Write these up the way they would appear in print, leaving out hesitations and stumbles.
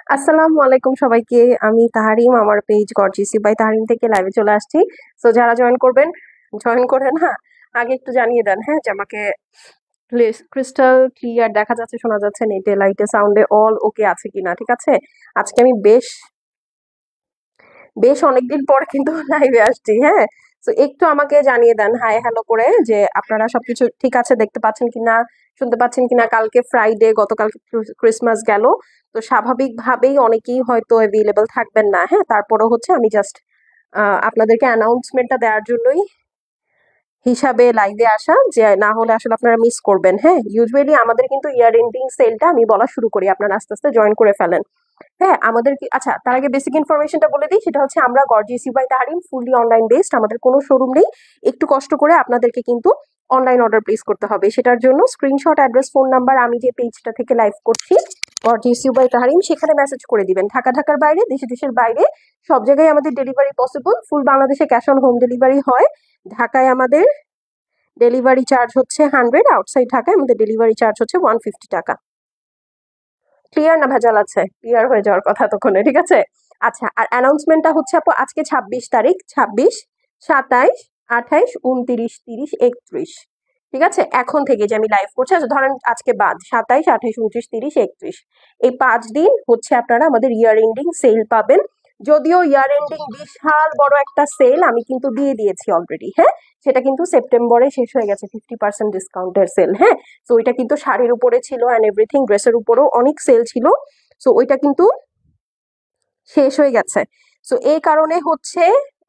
আসসালামু আলাইকুম সবাইকে। আমি তাহারিম, আমার পেজ গর্জিয়াস বাই তাহারিম থেকে লাইভে চলে আসছি। সো যারা জয়েন করবেন, জয়েন করে না আগে একটু জানিয়ে দেন, হ্যাঁ, যে আমাকে ক্রিস্টাল ক্লিয়ার দেখা যাচ্ছে, শোনা যাচ্ছে, নেটে লাইটে সাউন্ডে অল ওকে আছে কিনা। ঠিক আছে, আজকে আমি বেশ বেশ অনেকদিন পর কিন্তু লাইভে আসছি, হ্যাঁ। তো একটু আমাকে জানিয়ে দেন হাই হ্যালো করে যে আপনারা সবকিছু ঠিক আছে, দেখতে পাচ্ছেন কিনা, শুনতে পাচ্ছেন কিনা। কালকে ফ্রাইডে, গতকালকে ক্রিসমাস গেল, তো স্বাভাবিকভাবেই অনেকেই হয়তো অ্যাভেলেবল থাকবেন না, হ্যাঁ। তারপরও হচ্ছে আমি জাস্ট আপনাদেরকে অ্যানাউন্সমেন্টটা দেওয়ার জন্যই হিসাবে লাইভে আসা, যে না হলে আসলে আপনারা মিস করবেন, হ্যাঁ। ইউজুয়ালি আমাদের কিন্তু ইয়ার এন্ডিং সেলটা আমি বলা শুরু করি, আপনারা আস্তে আস্তে জয়েন করে ফেলেন। হ্যাঁ, আমাদের কি, আচ্ছা তার আগে বেসিক ইনফরমেশনটা বলে দিই। সেটা হচ্ছে আমরা gorgeous by Taharim fully online based, আমাদের কোনো শোরুম নেই। একটু কষ্ট করে আপনাদেরকে কিন্তু অনলাইন অর্ডার প্লেস করতে হবে। সেটার জন্য স্ক্রিনশট, অ্যাড্রেস, ফোন নাম্বার, আমি যে পেজটা থেকে লাইভ করছি গর্জিয়াস বাই তাহারিম, সেখানে মেসেজ করে দিবেন। ঢাকার বাইরে, দেশের বাইরে সব জায়গায় আমাদের ডেলিভারি পসিবল। ফুল বাংলাদেশে ক্যাশ অন হোম ডেলিভারি হয়। ঢাকায় আমাদের ডেলিভারি চার্জ হচ্ছে 100, আউটসাইড ঢাকায় আমাদের ডেলিভারি চার্জ হচ্ছে 150 টাকা। ক্লিয়ার না ভেজাল আছে? ক্লিয়ার হয়ে যাওয়ার কথা ততক্ষণে, ঠিক আছে। আচ্ছা, আর অ্যানাউন্সমেন্টটা হচ্ছে আপু আজকে 26 তারিখ, 26, 27, 28, 29, 30, 31, ঠিক আছে। এখন থেকে যে আমি লাইভ করছি, আচ্ছা ধরেন আজকে বাদ 27, 28, 29, 30, 31, এই 5 দিন হচ্ছে আপনারা আমাদের ইয়ার এন্ডিং সেল পাবেন। যদিও ইয়ার এন্ডিং বিশাল বড় একটা সেল আমি কিন্তু দিয়ে দিয়েছি অলরেডি, হ্যাঁ। সেটা কিন্তু সেপ্টেম্বরে শেষ হয়ে গেছে, 50% ডিসকাউন্টের সেল, হ্যাঁ। তো ওইটা কিন্তু শাড়ির উপরে ছিল অ্যান্ড এভরিথিং, ড্রেসের উপরেও অনেক সেল ছিল। সো ওইটা কিন্তু শেষ হয়ে গেছে। সো এই কারণে হচ্ছে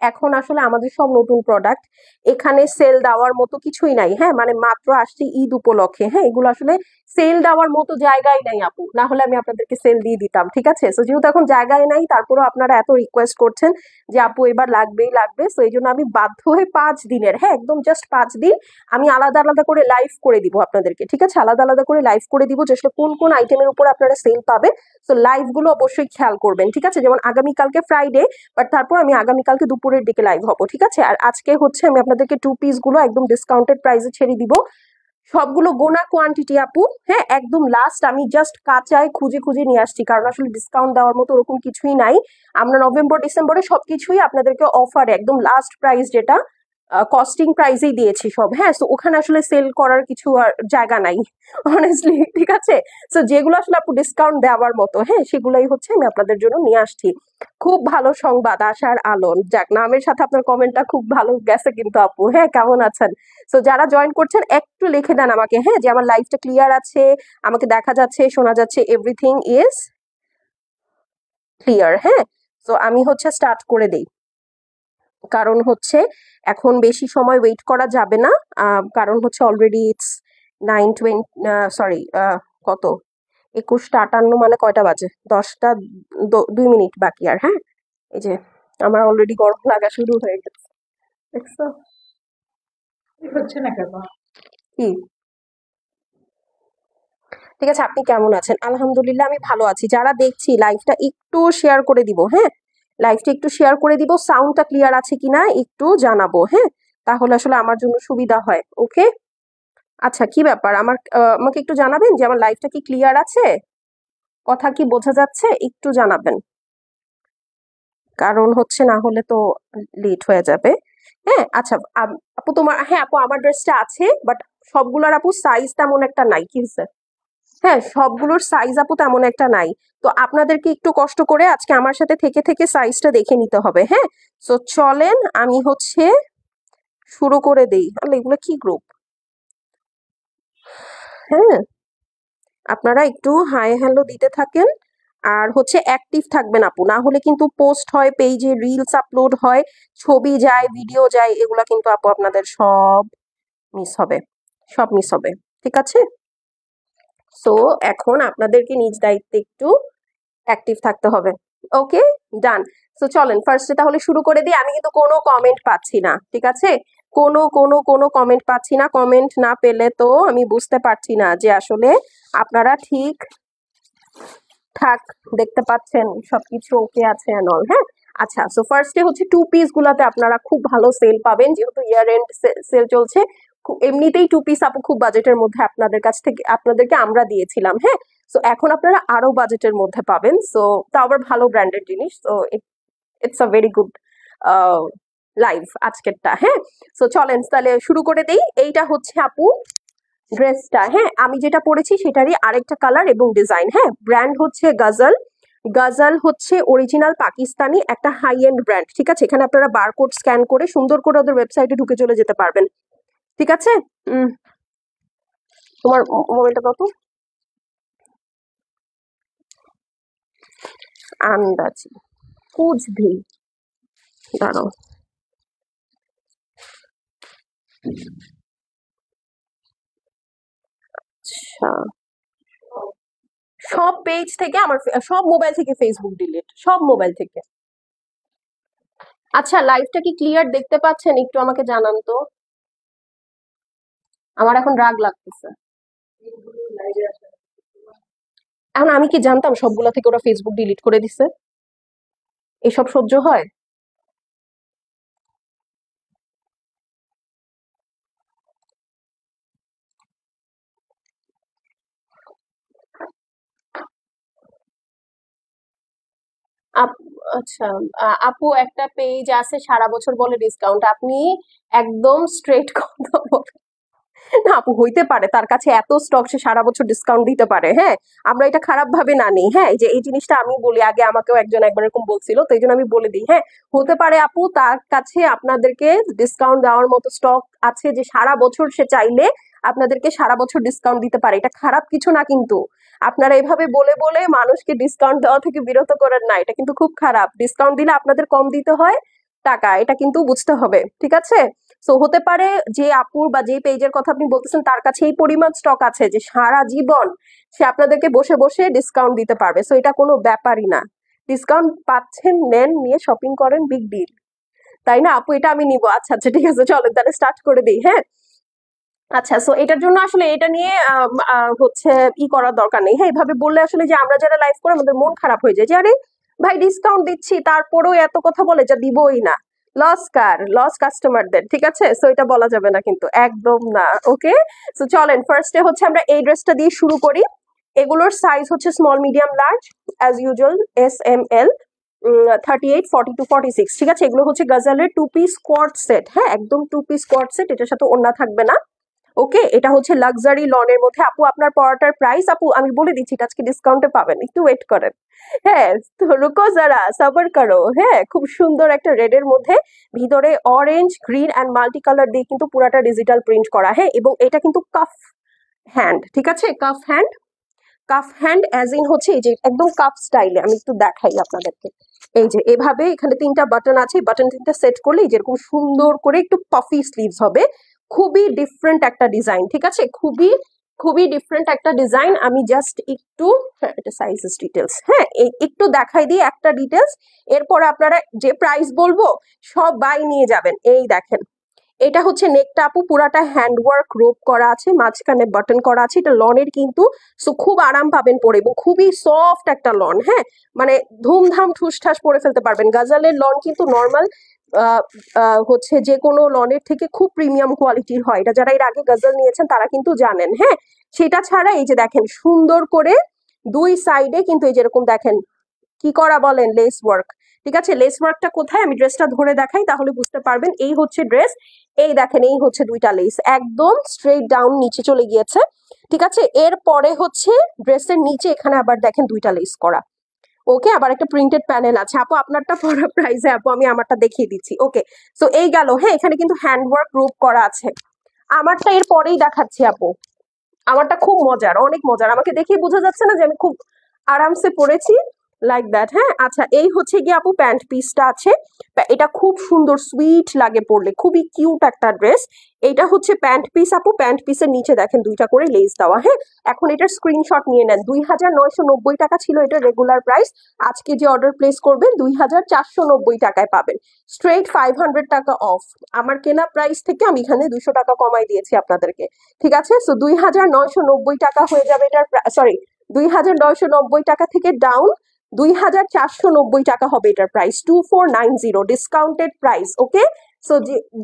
এখন আসলে আমাদের সব নতুন প্রোডাক্ট, এখানে সেল দেওয়ার মতো কিছুই নাই, হ্যাঁ। মানে মাত্র আসছে ঈদ উপলক্ষে, হ্যাঁ। এগুলো আসলে সেল দেওয়ার মতো জায়গায় নাই আপু, না হলে আমি আপনাদেরকে সেল দিয়ে দিতাম, ঠিক আছে। সো যেহেতু এখন জায়গায় নাই, তারপরেও আপনারা এত রিকোয়েস্ট করছেন যে আপু এবার লাগবেই লাগবে, সো এই জন্য আমি বাধ্য হয়ে 5 দিনের, হ্যাঁ, একদম জাস্ট 5 দিন আমি আলাদা আলাদা করে লাইভ করে দিব আপনাদেরকে, ঠিক আছে। আলাদা আলাদা করে লাইভ করে দিব যে আসলে কোন কোন আইটেমের উপর আপনারা সেল পাবেন। তো লাইভ গুলো অবশ্যই খেয়াল করবেন, ঠিক আছে। যেমন আগামীকালকে ফ্রাইডে, বাট তারপর আমি আগামীকালকে দুপুরের দিকে লাইভ হবো, ঠিক আছে। আর আজকে হচ্ছে আমি আপনাদেরকে 2 পিস গুলো একদম ডিসকাউন্টেড প্রাইসে ছেড়ে দিব। সবগুলো গোনা কোয়ান্টিটি আপু, হ্যাঁ। একদম লাস্ট আমি জাস্ট কাঁচায় খুঁজে খুঁজে নিয়ে আসছি, কারণ আসলে ডিসকাউন্ট দেওয়ার মতো ওরকম কিছুই নাই। আমরা নভেম্বর ডিসেম্বরে সবকিছুই আপনাদেরকে অফারে একদম লাস্ট প্রাইস, যেটা কস্টিং প্রাইসেই দিয়েছি সব, হ্যাঁ। সো ওখানে আসলে সেল করার কিছু আর জায়গা নাই অনেস্টলি, ঠিক আছে। সো যেগুলো আসলে আপু ডিসকাউন্ট দেওয়ার মতো, হ্যাঁ, সেগুলাই হচ্ছে আমি আপনাদের জন্য নিয়ে আসছি। খুব ভালো সংবাদ, আশার আলো, যাক, নামের সাথে আপনার কমেন্টটা খুব ভালো গেছে কিন্তু আপু, হ্যাঁ। কেমন আছেন? সো যারা জয়েন করছেন একটু লিখে দেন আমাকে, হ্যাঁ, যে আমার লাইফটা ক্লিয়ার আছে, আমাকে দেখা যাচ্ছে, শোনা যাচ্ছে, এভরিথিং ইজ ক্লিয়ার, হ্যাঁ। সো আমি হচ্ছে স্টার্ট করে দেই, কারণ হচ্ছে এখন বেশি সময় ওয়েট করা যাবে না। কারণ হচ্ছে অলরেডি ইটস 9:20, সরি, কত, 21টা 58, মানে কয়টা বাজে, 10টা 2 মিনিট বাকি আর, হ্যাঁ। এই যে আমার অলরেডি গরম লাগা শুরু হয়ে গেছে, দেখছো? হচ্ছে না কেন? কি, ঠিক আছে। আপনি কেমন আছেন? আলহামদুলিল্লাহ আমি ভালো আছি। যারা দেখছি লাইভটা একটু শেয়ার করে দিব, হ্যাঁ। লাইভটা একটু শেয়ার করে দিব, সাউন্ডটা ক্লিয়ার আছে কিনা একটু জানাবো, হ্যাঁ। তাহলে আসলে আমার জন্য সুবিধা হয়, ওকে। আচ্ছা, কি ব্যাপার, আমাকে একটু জানাবেন যে আমার লাইভটা কি ক্লিয়ার আছে, কথা কি বোঝা যাচ্ছে, একটু জানাবেন। কারণ হচ্ছে না হলে তো লেট হয়ে যাবে, হ্যাঁ। আচ্ছা, আপু তোমার, হ্যাঁ আপু আমার ড্রেসটা আছে, বাট সবগুলোর আপু সাইজ তেমন একটা নাই, কি হয়েছে? হ্যাঁ, সবগুলোর সাইজ আপু তেমন একটা নাই। তো আপনাদেরকে একটু কষ্ট করে আজকে আমার সাথে থেকে থেকে সাইজটা দেখে নিতে হবে, হ্যাঁ। তো চলেন আমি হচ্ছে শুরু করে দেই। আরে এগুলো কি গ্রুপ, হ্যাঁ। আপনারা একটু হাই হ্যালো দিতে থাকেন, আর হচ্ছে অ্যাক্টিভ থাকবেন আপু, না হলে কিন্তু পোস্ট হয় পেজে, রিলস আপলোড হয়, ছবি যায়, ভিডিও যায়, এগুলা কিন্তু আপু আপনাদের সব মিস হবে, সব মিস হবে, ঠিক আছে। সো এখন আপনাদেরকে নিজ দায়িত্বে একটু অ্যাক্টিভ থাকতে হবে, ওকে, ডান। তো চলেন ফার্স্টে তাহলে শুরু করে দিই। আমি কিন্তু কোনো কমেন্ট পাচ্ছি না, ঠিক আছে। কোনো কমেন্ট পাচ্ছি না। কমেন্ট না পেলে তো আমি বুঝতে পারছি না যে আসলে আপনারা ঠিক ঠাক দেখতে পাচ্ছেন, সবকিছু ওকে আছে অ্যান্ড অল, হ্যাঁ। আচ্ছা, সো ফার্স্টে হচ্ছে 2 পিস গুলাতে আপনারা খুব ভালো সেল পাবেন, যেহেতু ইয়ার এন্ড সেল চলছে। এমনিতেই 2 পিস আপু খুব বাজেটের মধ্যে আপনাদের কাছ থেকে আপনাদেরকে আমরা দিয়েছিলাম, হ্যাঁ। সো এখন আপনারা আরো বাজেটের মধ্যে পাবেন, সো তা আবার ভালো ব্র্যান্ডেড জিনিস। So it's a very good live আজকেরটা। হ্যাঁ, সো চলেন তাহলে শুরু করে দেই। এইটা হচ্ছে আপু ড্রেসটা। হ্যাঁ, আমি যেটা পরেছি সেটারই আরেকটা কালার এবং ডিজাইন। হ্যাঁ, ব্র্যান্ড হচ্ছে গাজাল। গাজাল হচ্ছে অরিজিনাল পাকিস্তানি একটা হাই এন্ড ব্র্যান্ড। ঠিক আছে, এখানে আপনারা বারকোড স্ক্যান করে সুন্দর করে ওদের ওয়েবসাইটে ঢুকে চলে যেতে পারবেন। ঠিক আছে, তোমার মোবাইলটা কত? আন্দাজি কুছ ভি, দাঁড়াও। আচ্ছা, সব পেজ থেকে আমার সব মোবাইল থেকে ফেসবুক ডিলিট, সব মোবাইল থেকে। আচ্ছা, লাইভটা কি ক্লিয়ার দেখতে পাচ্ছেন? একটু আমাকে জানান তো, আমার এখন রাগ লাগতেছে। এখন আমি কি জানতাম সবগুলা থেকে ওরা ফেসবুক ডিলিট করে দিছে? এসব সহ্য হয়? আচ্ছা, আপু একটা পেজ আছে সারা বছর বলে ডিসকাউন্ট, আপনি একদম স্ট্রেট কথা বলেন। না আপু, হইতে পারে তার কাছে এত স্টক, সে সারা বছর ডিসকাউন্ট দিতে পারে। হ্যাঁ, আমরা এটা খারাপ ভাবে না নিই। হ্যাঁ, এই যে এই জিনিসটা আমি বলি, আগে আমাকেও একজন একবার এরকম বলছিল, তো এই জন্য আমি বলে দিই। হ্যাঁ, হতে পারে আপু তার কাছে আপনাদেরকে ডিসকাউন্ট দেওয়ার মতো স্টক আছে, যে সারা বছর সে চাইলে আপনাদেরকে সারা বছর ডিসকাউন্ট দিতে পারে। এটা খারাপ কিছু না, কিন্তু আপনারা এভাবে বলে বলে মানুষকে ডিসকাউন্ট দেওয়া থেকে বিরত করেন না, এটা কিন্তু খুব খারাপ। ডিসকাউন্ট দিলে আপনাদের কম দিতে হয় টাকা, এটা কিন্তু বুঝতে হবে। ঠিক আছে, সো হতে পারে যে আপুর বা যে পেজের কথা আপনি বলতেছেন তার কাছে এই পরিমাণ স্টক আছে যে সারা জীবন সে আপনাদেরকে বসে বসে ডিসকাউন্ট দিতে পারবে। সো এটা কোনো ব্যাপারই না। ডিসকাউন্ট পাচ্ছেন, নেন, নিয়ে শপিং করেন, বিগ ডিল। তাই না আপু? এটা আমি নিবো। আচ্ছা আচ্ছা, ঠিক আছে, চলেন তাহলে স্টার্ট করে দিই। হ্যাঁ, আচ্ছা, সো এটার জন্য আসলে এটা নিয়ে হচ্ছে করার দরকার নেই। হ্যাঁ, এভাবে বললে আসলে যে আমরা যারা লাইভ করে আমাদের মন খারাপ হয়ে যায় যে আরে ভাই ডিসকাউন্ট দিচ্ছি তারপরেও এত কথা বলে, যা দিবই না। লস কার? লস কাস্টমারদের। ঠিক আছে, সো এটা বলা যাবে না কিন্তু, একদম না। ওকে, সো চলেন ফার্স্টে হচ্ছে আমরা এই ড্রেসটা দিয়ে শুরু করি। এগুলোর সাইজ হচ্ছে small, medium, large, as usual SML, 38, 42, 46। ঠিক আছে, এগুলো হচ্ছে গাজালের টু পিস স্কোয়াড সেট। হ্যাঁ, একদম টু পিস স্কোয়াড সেট, এটার সাথে ওড়না থাকবে না। ওকে, এটা হচ্ছে লাক্সারি লনের মধ্যে। আপু আপনার পড়াটার প্রাইস আপু আমি বলে দিচ্ছি, এটা আজকে ডিসকাউন্টে পাবেন, একটু ওয়েট করেন। হ্যাঁ, তো রুকো যারা, সাবার করো। হ্যাঁ, খুব সুন্দর একটা রেড এর মধ্যে, ভিতরে orange, green and multi colour দিয়ে কিন্তু পুরাটা ডিজিটাল প্রিন্ট করা। হ্যাঁ, এবং এটা কিন্তু কাফ হ্যান্ড। ঠিক আছে, calf hand. Calf hand as in হচ্ছে এই যে একদম কাফ স্টাইলে। আমি একটু দেখাই আপনাদেরকে। এই যে এভাবে এখানে তিনটা বাটন আছে, বাটন তিনটা সেট করলে যেরকম সুন্দর করে একটু পাফি স্লিভস হবে। খুবই ডিফারেন্ট একটা ডিজাইন। ঠিক আছে, খুবই খুবই ডিফারেন্ট একটা ডিজাইন। আমি জাস্ট একটু, হ্যাঁ এটা সাইজেস ডিটেলস, হ্যাঁ একটু দেখাই দিই একটা ডিটেলস, এরপরে আপনারা যে প্রাইস বলবো সব বাই নিয়ে যাবেন। এই দেখেন, এটা হচ্ছে নেকটা আপু পুরাটা হ্যান্ডওয়ার্ক রোপ করা আছে, মাঝখানে বাটন করা আছে। এটা লনের কিন্তু, সো খুব আরাম পাবেন পরে, এবং খুবই সফট একটা লন। হ্যাঁ, মানে ধুমধাম ঠুসঠাস পরে ফেলতে পারবেন। গাজালের লন কিন্তু নর্মাল হচ্ছে যে কোনো লনের থেকে খুব প্রিমিয়াম কোয়ালিটির হয়। এটা যারা এর আগে গাজাল নিয়েছেন তারা কিন্তু জানেন। হ্যাঁ, সেটা ছাড়া এই যে দেখেন সুন্দর করে দুই সাইডে কিন্তু এই যেরকম দেখেন কি করা বলেন, লেস ওয়ার্ক। ঠিক আছে, লেস ওয়ার্কটা কোথায় আমি ড্রেসটা ধরে দেখাই তাহলে বুঝতে পারবেন। এই হচ্ছে ড্রেস, এই দেখেন এই হচ্ছে দুইটা লেস একদম স্ট্রেট ডাউন নিচে চলে গিয়েছে। ঠিক আছে, এরপরে হচ্ছে ড্রেসের নিচে এখানে আবার দেখেন দুইটা লেস করা। ওকে, আবার একটা প্রিন্টেড প্যানেল আছে। আপু আপনারটা পড়া প্রাইসে আপু আমি আমারটা দেখিয়ে দিচ্ছি। ওকে, সো এই গেল। হ্যাঁ, এখানে কিন্তু হ্যান্ডওয়ার্ক রূপ করা আছে। আমারটা এর পরেই দেখাচ্ছি আপু। আমারটা খুব মজার, অনেক মজার। আমাকে দেখেই বোঝা যাচ্ছে না যে আমি খুব আরামসে পড়েছি, লাইক দ্যাট। হ্যাঁ, আচ্ছা এই হচ্ছে গিয়ে আপু প্যান্ট পিসটা আছে। এটা খুব সুন্দর, সুইট লাগে পরলে, খুবই কিউট একটা ড্রেস। এটা হচ্ছে প্যান্ট পিস আপু। প্যান্ট পিসের নিচে দেখেন দুইটা করে লেস দেওয়া। হ্যাঁ, এখন এটার স্ক্রিনশট নিয়ে নেন। 2990 টাকা ছিল এটা রেগুলার প্রাইস। আজকে যে অর্ডার প্লেস করবেন 2490 টাকায় পাবেন, স্ট্রেট 500 টাকা অফ। আমার কেনা প্রাইস থেকে আমি এখানে 200 টাকা কমাই দিয়েছি আপনাদেরকে। ঠিক আছে, সো 2990 টাকা হয়ে যাবে এটার, সরি 2990 টাকা থেকে ডাউন 2490 টাকা হবে এটার প্রাইস, 2490 ডিসকাউন্টেড প্রাইস। ওকে, সো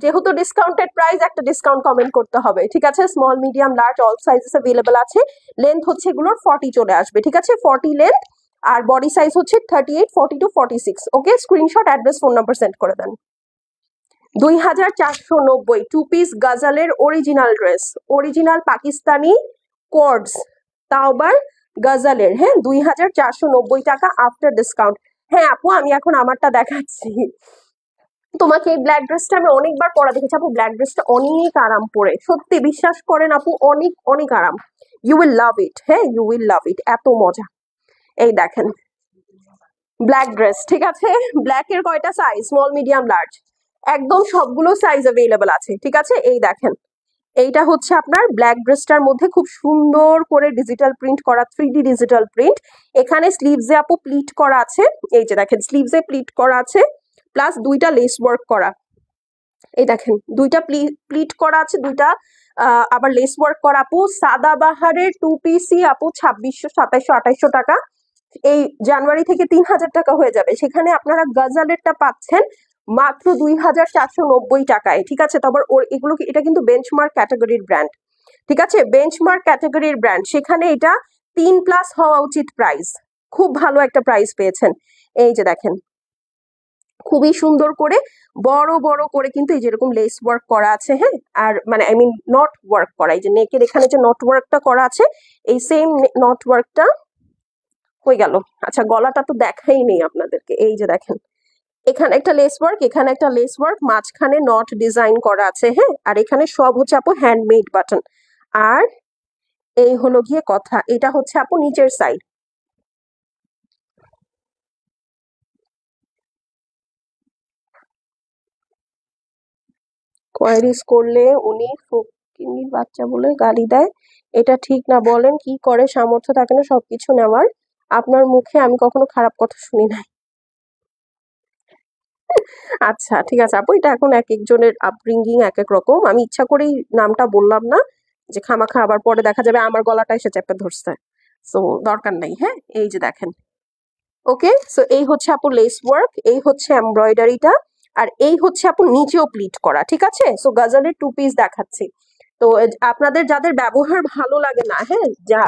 যেহেতু ডিসকাউন্টেড প্রাইস, একটা ডিসকাউন্ট কমেন্ট করতে হবে, ঠিক আছে? Small medium large all sizes available আছে। লেন্থ হচ্ছে এগুলোর 40 চলে আসবে, ঠিক আছে? 40 লেন্থ, আর বডি সাইজ হচ্ছে 38, 42, 46। Okay, screenshot, address, phone number send করে দেন। 2490 টু পিস গাজালের original dress, original Pakistani coords, তাও আবার গাজালের, হ্যাঁ? 2490 টাকা আফটার ডিসকাউন্ট। হ্যাঁ আপু, আমি এখন আমারটা দেখাচ্ছি তোমাকে। এই ব্ল্যাক ড্রেসটা আমি অনেকবার পরা দেখেছি আপু, ব্ল্যাক ড্রেসটা অনেক আরাম পরে, সত্যি বিশ্বাস করেন আপু, অনেক অনেক আরাম। ইউ উইল লাভ ইট, হ্যাঁ ইউ উইল লাভ ইট, এত মজা। এই দেখেন ব্ল্যাক ড্রেস, ঠিক আছে? ব্ল্যাক এর কয়টা সাইজ? স্মল মিডিয়াম লার্জ, একদম সবগুলো সাইজ অ্যাভেলেবল আছে, ঠিক আছে? এই দেখেন, এইটা হচ্ছে আপনার ব্ল্যাক ড্রেসটার মধ্যে খুব সুন্দর করে ডিজিটাল প্রিন্ট করা, 3D ডিজিটাল প্রিন্ট। এখানে স্লিভসে আপু প্লিট করা আছে, এই যে দেখেন স্লিভসে প্লিট করা আছে, প্লাস দুইটা লেস ওয়ার্ক করা। এই দেখেন দুইটা প্লিট করা আছে, দুইটা আবার লেস ওয়ার্ক করা। আপু সাদাবাহারের টু পিসি আপু 2600, 2700, 2800 টাকা। এই জানুয়ারি থেকে 3000 টাকা হয়ে যাবে, সেখানে আপনারা গজালেরটা পাচ্ছেন মাত্র 2490 টাকায়, ঠিক আছে? তারপর ওর এগুলো এটা কিন্তু বেঞ্চমার্ক ক্যাটাগরির ব্র্যান্ড, ঠিক আছে? বেঞ্চমার্ক ক্যাটাগরির ব্র্যান্ড, সেখানে এটা 3+ হওয়া উচিত প্রাইস। খুব ভালো একটা প্রাইস পেয়েছেন। এই যে দেখেন খুবই সুন্দর করে বড় বড় করে কিন্তু এই যেরকম লেস ওয়ার্ক করা আছে, হ্যাঁ? আর মানে আই মিন নট ওয়ার্ক করা, এই যে নেকের এখানে যে নট ওয়ার্কটা করা আছে, এই সেম নট ওয়ার্কটা হয়ে গেল। আচ্ছা গলাটা তো দেখাই নেই আপনাদেরকে, এই যে দেখেন এখানে একটা লেস ওয়ার্ক, এখানে একটা লেস ওয়ার্ক, মাঝখানে নট ডিজাইন করা আছে, হ্যাঁ? আর এখানে সব হচ্ছে আপু হ্যান্ডমেড বাটন। আর এই হলো গিয়ে কথা, এটা হচ্ছে আপু নিচের সাইড। কোয়ারিজ করলে উনি ফকিন্নির বাচ্চা বলে গালি দেয়, এটা ঠিক না, বলেন কি করে সামর্থ্য থাকে না সবকিছু নেওয়ার? আপনার মুখে আমি কখনো খারাপ কথা শুনি নাই। আচ্ছা ঠিক আছে আপু, এটা এখন এক একজনের আপব্রিঙ্গিং এক এক রকম, আমি ইচ্ছা করেই নামটা বললাম না, যে খামাখা আবার পরে দেখা যাবে আমার গলাটা এসে চেপে ধরছে। সো দরকার নাই, হ্যাঁ? এই যে দেখেন, ওকে। সো এই হচ্ছে আপু লেস ওয়ার্ক, এই হচ্ছে এমব্রয়ডারিটা, আর এই হচ্ছে আপু নিচেও প্লিট করা, ঠিক আছে? সো গজালের টু পিস দেখাচ্ছি। তো আপনাদের যাদের ব্যবহার ভালো লাগে না, হ্যাঁ, যা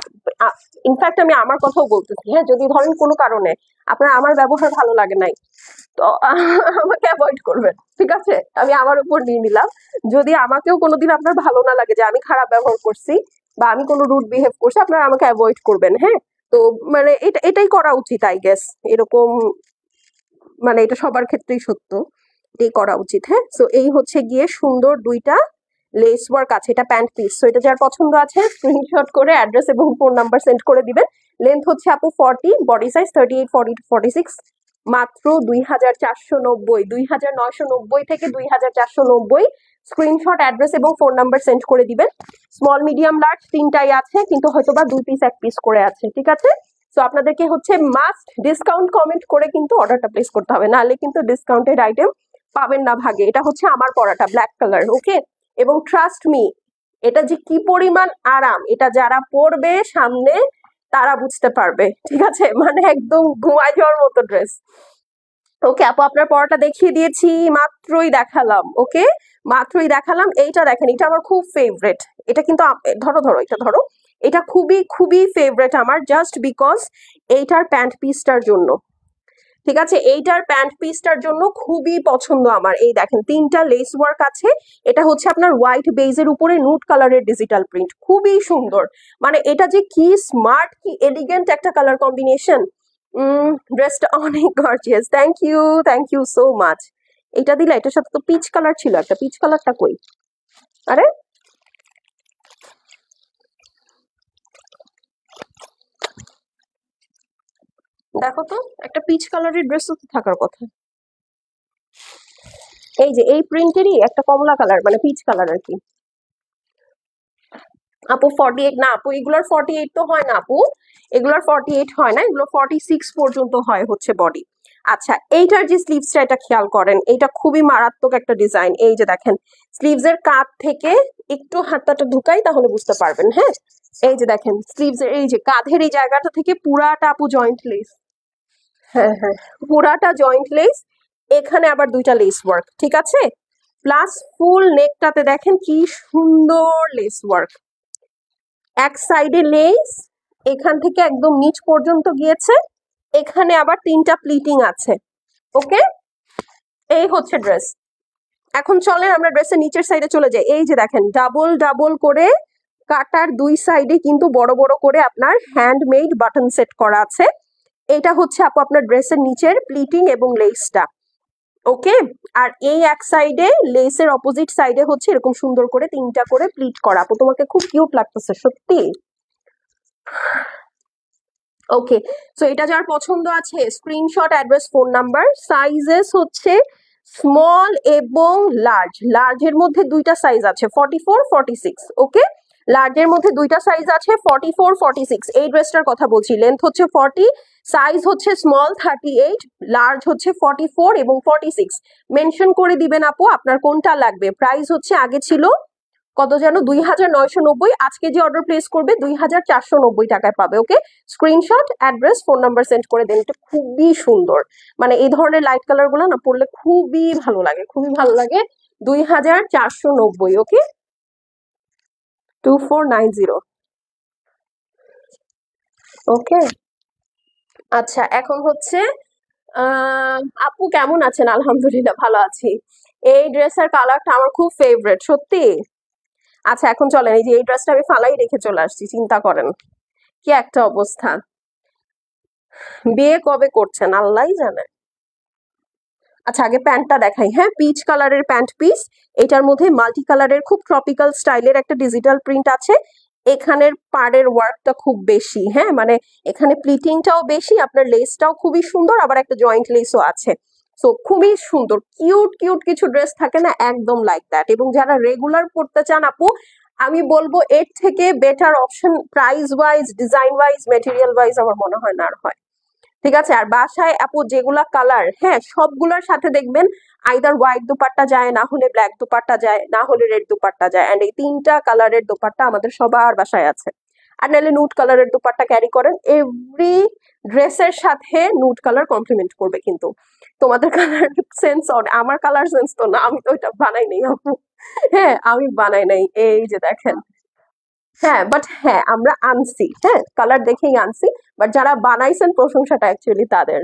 ইনফ্যাক্ট আমি আমার কথাও বলতেছি, হ্যাঁ, যদি ধরেন কোনো কারণে আপনার আমার ব্যবহার ভালো লাগে নাই, তো আমাকে অ্যাভয়েড করবেন, ঠিক আছে? আমি আমার উপর নিয়ে নিলাম। যদি আমাকেও কোনোদিন আপনার ভালো না লাগে যে আমি খারাপ ব্যবহার করছি বা আমি কোনো রুড বিহেভ করছি, আপনারা আমাকে অ্যাভয়েড করবেন, হ্যাঁ? তো মানে এটাই করা উচিত আই গেস, এরকম মানে এটা সবার ক্ষেত্রেই সত্য, এটাই করা উচিত, হ্যাঁ? সো এই হচ্ছে গিয়ে সুন্দর দুইটা লেস ওয়ার্ক আছে, এটা প্যান্ট পিস। সো এটা যার পছন্দ আছে স্ক্রিনশট করে অ্যাড্রেস এবং ফোন নাম্বার সেন্ড করে দিবেন। লেন্থ হচ্ছে আপু 40, বডি সাইজ 38, 40 to 46। মাত্র 2490, 2990 থেকে 2490। স্ক্রিনশট অ্যাড্রেস এবং ফোন নাম্বার সেন্ড করে দিবেন। স্মল মিডিয়াম লার্জ তিনটাই আছে, কিন্তু হয়তোবা 2 পিস 1 পিস করে আছে, ঠিক আছে? তো আপনাদেরকে হচ্ছে মাস্ট ডিসকাউন্ট কমেন্ট করে কিন্তু অর্ডারটা প্লেস করতে হবে, নাহলে কিন্তু ডিসকাউন্টেড আইটেম পাবেন না ভাগে। এটা হচ্ছে আমার পরাটা ব্ল্যাক কালার, ওকে? এবং ট্রাস্ট মি, এটা যে কি পরিমাণ আরাম, এটা যারা পরবে সামনে তারা বুঝতে পারবে, ঠিক আছে? মানে একদম ঘুমায় যাওয়ার মতো ড্রেস। ওকে আপু, আপনার পরাটা দেখিয়ে দিয়েছি, মাত্রই দেখালাম, ওকে? মাত্রই দেখালাম। এইটা দেখেন, এটা আমার খুব ফেভারেট। এটা কিন্তু ধরো ধরো, এটা ধরো, এটা খুবই খুবই ফেভারেট আমার, জাস্ট বিকজ এইটার প্যান্ট পিসটার জন্য, ঠিক আছে? এইটার প্যান্ট পিসটার জন্য খুবই পছন্দ আমার। এই দেখেন তিনটা লেস ওয়ার্ক আছে, এটা হচ্ছে আপনার হোয়াইট বেজের উপরে নুট কালারের ডিজিটাল প্রিন্ট, খুবই সুন্দর। মানে এটা যে কি স্মার্ট, কি এলিগেন্ট একটা কালার কম্বিনেশন। ড্রেসটা অনেক gorgeous, thank you so much. এটা দিলে, এটার সাথে তো পিচ কালার ছিল একটা, পিচ কালারটা কই? আরে দেখো তো, একটা পিচ কালারের ড্রেস তো থাকার কথা। এই যে এই প্রিন্টেরই একটা কমলা কালার, মানে পিচ কালার আর কি। আপু 48 না আপু, এগুলার 48 তো হয় না আপু, এগুলার 48 হয় না, এগুলো 46 পর্যন্ত হয় হচ্ছে বডি। আচ্ছা এইটার যে স্লিভসটা, এটা খেয়াল করেন, এটা খুবই মারাত্মক একটা ডিজাইন। এই যে দেখেন স্লিভস এর কাঁধ থেকে একটু হাতটা ঢুকাই তাহলে বুঝতে পারবেন, হ্যাঁ? এই যে দেখেন স্লিভস এর এই যে কাঁধের এই জায়গাটা থেকে পুরাটা আপু জয়েন্ট লেস, হ্যাঁ হ্যাঁ, পুরাটা জয়েন্ট লেস। এখানে আবার দুইটা লেস ওয়ার্ক, ঠিক আছে? প্লাস ফুল নেকটাতে দেখেন কি সুন্দর লেস ওয়ার্ক, এক সাইডে লেস এখান থেকে একদম নিচ পর্যন্ত গিয়েছে, এখানে আবার 3টা প্লিটিং আছে। ওকে, এই হচ্ছে ড্রেস। এখন চলেন আমরা ড্রেসের নিচের সাইডে চলে যাই। এই যে দেখেন ডাবল ডাবল করে কাটার দুই সাইডে কিন্তু বড় বড় করে আপনার হ্যান্ডমেড বাটন সেট করা আছে। এটা হচ্ছে আপু আপনার ড্রেসের নিচের প্লিটিং এবং লেসটা। ওকে, আর এই এক সাইডে লেসের অপোজিট সাইডে হচ্ছে এরকম সুন্দর করে 3টা করে প্লিট করা। আপু তোমাকে খুব কিউট লাগতেছে সত্যি। ওকে, সো এটা যার পছন্দ আছে screenshot, address, phone number. Sizes হচ্ছে স্মল এবং লার্জ। লার্জের মধ্যে দুইটা সাইজ আছে 44, 46। ওকে, লার্জের মধ্যে দুইটা সাইজ আছে 44, 46। এই ড্রেসটার কথা বলছি। লেন্থ হচ্ছে 40, সাইজ হচ্ছে স্মল 38, লার্জ হচ্ছে 44 এবং 46। মেনশন করে দিবেন আপু আপনার কোনটা লাগবে। প্রাইস হচ্ছে আগে ছিল কত যেন 2990, আজকে যে অর্ডার প্লেস করবে 2490 টাকায় পাবে। Okay, screenshot, address, phone number send করে দেন। এটা খুবই সুন্দর, মানে এই ধরনের লাইট কালার গুলো না পড়লে খুবই ভালো লাগে, খুবই ভালো লাগে। 2490। ওকে, 2490। ওকে, আচ্ছা এখন হচ্ছে আপু কেমন আছেন? আলহামদুলিল্লাহ ভালো আছি। এই ড্রেসের কালারটা আমার খুব ফেভারিট সত্যি। আচ্ছা এখন চলেন, এই যে এই ড্রেসটা আমি ফালাই রেখে চলে আসছি, চিন্তা করেন কি একটা অবস্থা। বিয়ে কবে করছেন আল্লাহই জানে। আচ্ছা আগে প্যান্টটা দেখাই। হ্যাঁ, পিচ কালারের প্যান্ট পিস, এটার মধ্যে মাল্টি কালারের খুব ট্রপিক্যাল স্টাইলের একটা ডিজিটাল প্রিন্ট আছে। এখানের পাড়ের ওয়ার্কটা খুব বেশি, হ্যাঁ মানে এখানে প্লিটিংটাও বেশি, আপনার লেসটাও খুবই সুন্দর, আবার একটা জয়েন্ট লেসও আছে। সো খুবই সুন্দর, কিউট কিউট কিছু ড্রেস থাকে না, একদম লাইক দ্যাট। এবং যারা রেগুলার পড়তে চান আপু, আমি বলবো এর থেকে better option price wise, design wise, material wise আমার মনে হয় না আর হয়। ঠিক আছে, আর বাসায় আপু যেগুলা কালার, হ্যাঁ সবগুলোর সাথে দেখবেন আইদার হোয়াইট দুপাট্টা যায়, না হলে ব্ল্যাক দুপাট্টা যায়, না হলে রেড দুপাট্টা যায়। এন্ড এই 3টা কালারের দুপাট্টা আমাদের সবার বাসায় আছে। আর নাহলে নুট কালারের দুপাট্টা ক্যারি করেন, এভরি ড্রেসের সাথে নুট কালার কমপ্লিমেন্ট করবে। কিন্তু তোমাদের কালার সেন্স, আমার কালার সেন্স তো না, আমি তো ওইটা বানাই নাই আপু। হ্যাঁ আমি বানাই নাই, এই যে দেখেন। হ্যাঁ বাট হ্যাঁ আমরা আনছি, হ্যাঁ কালার দেখেই আনছি, বাট যারা বানাইছেন প্রশংসাটা অ্যাকচুয়ালি তাদের।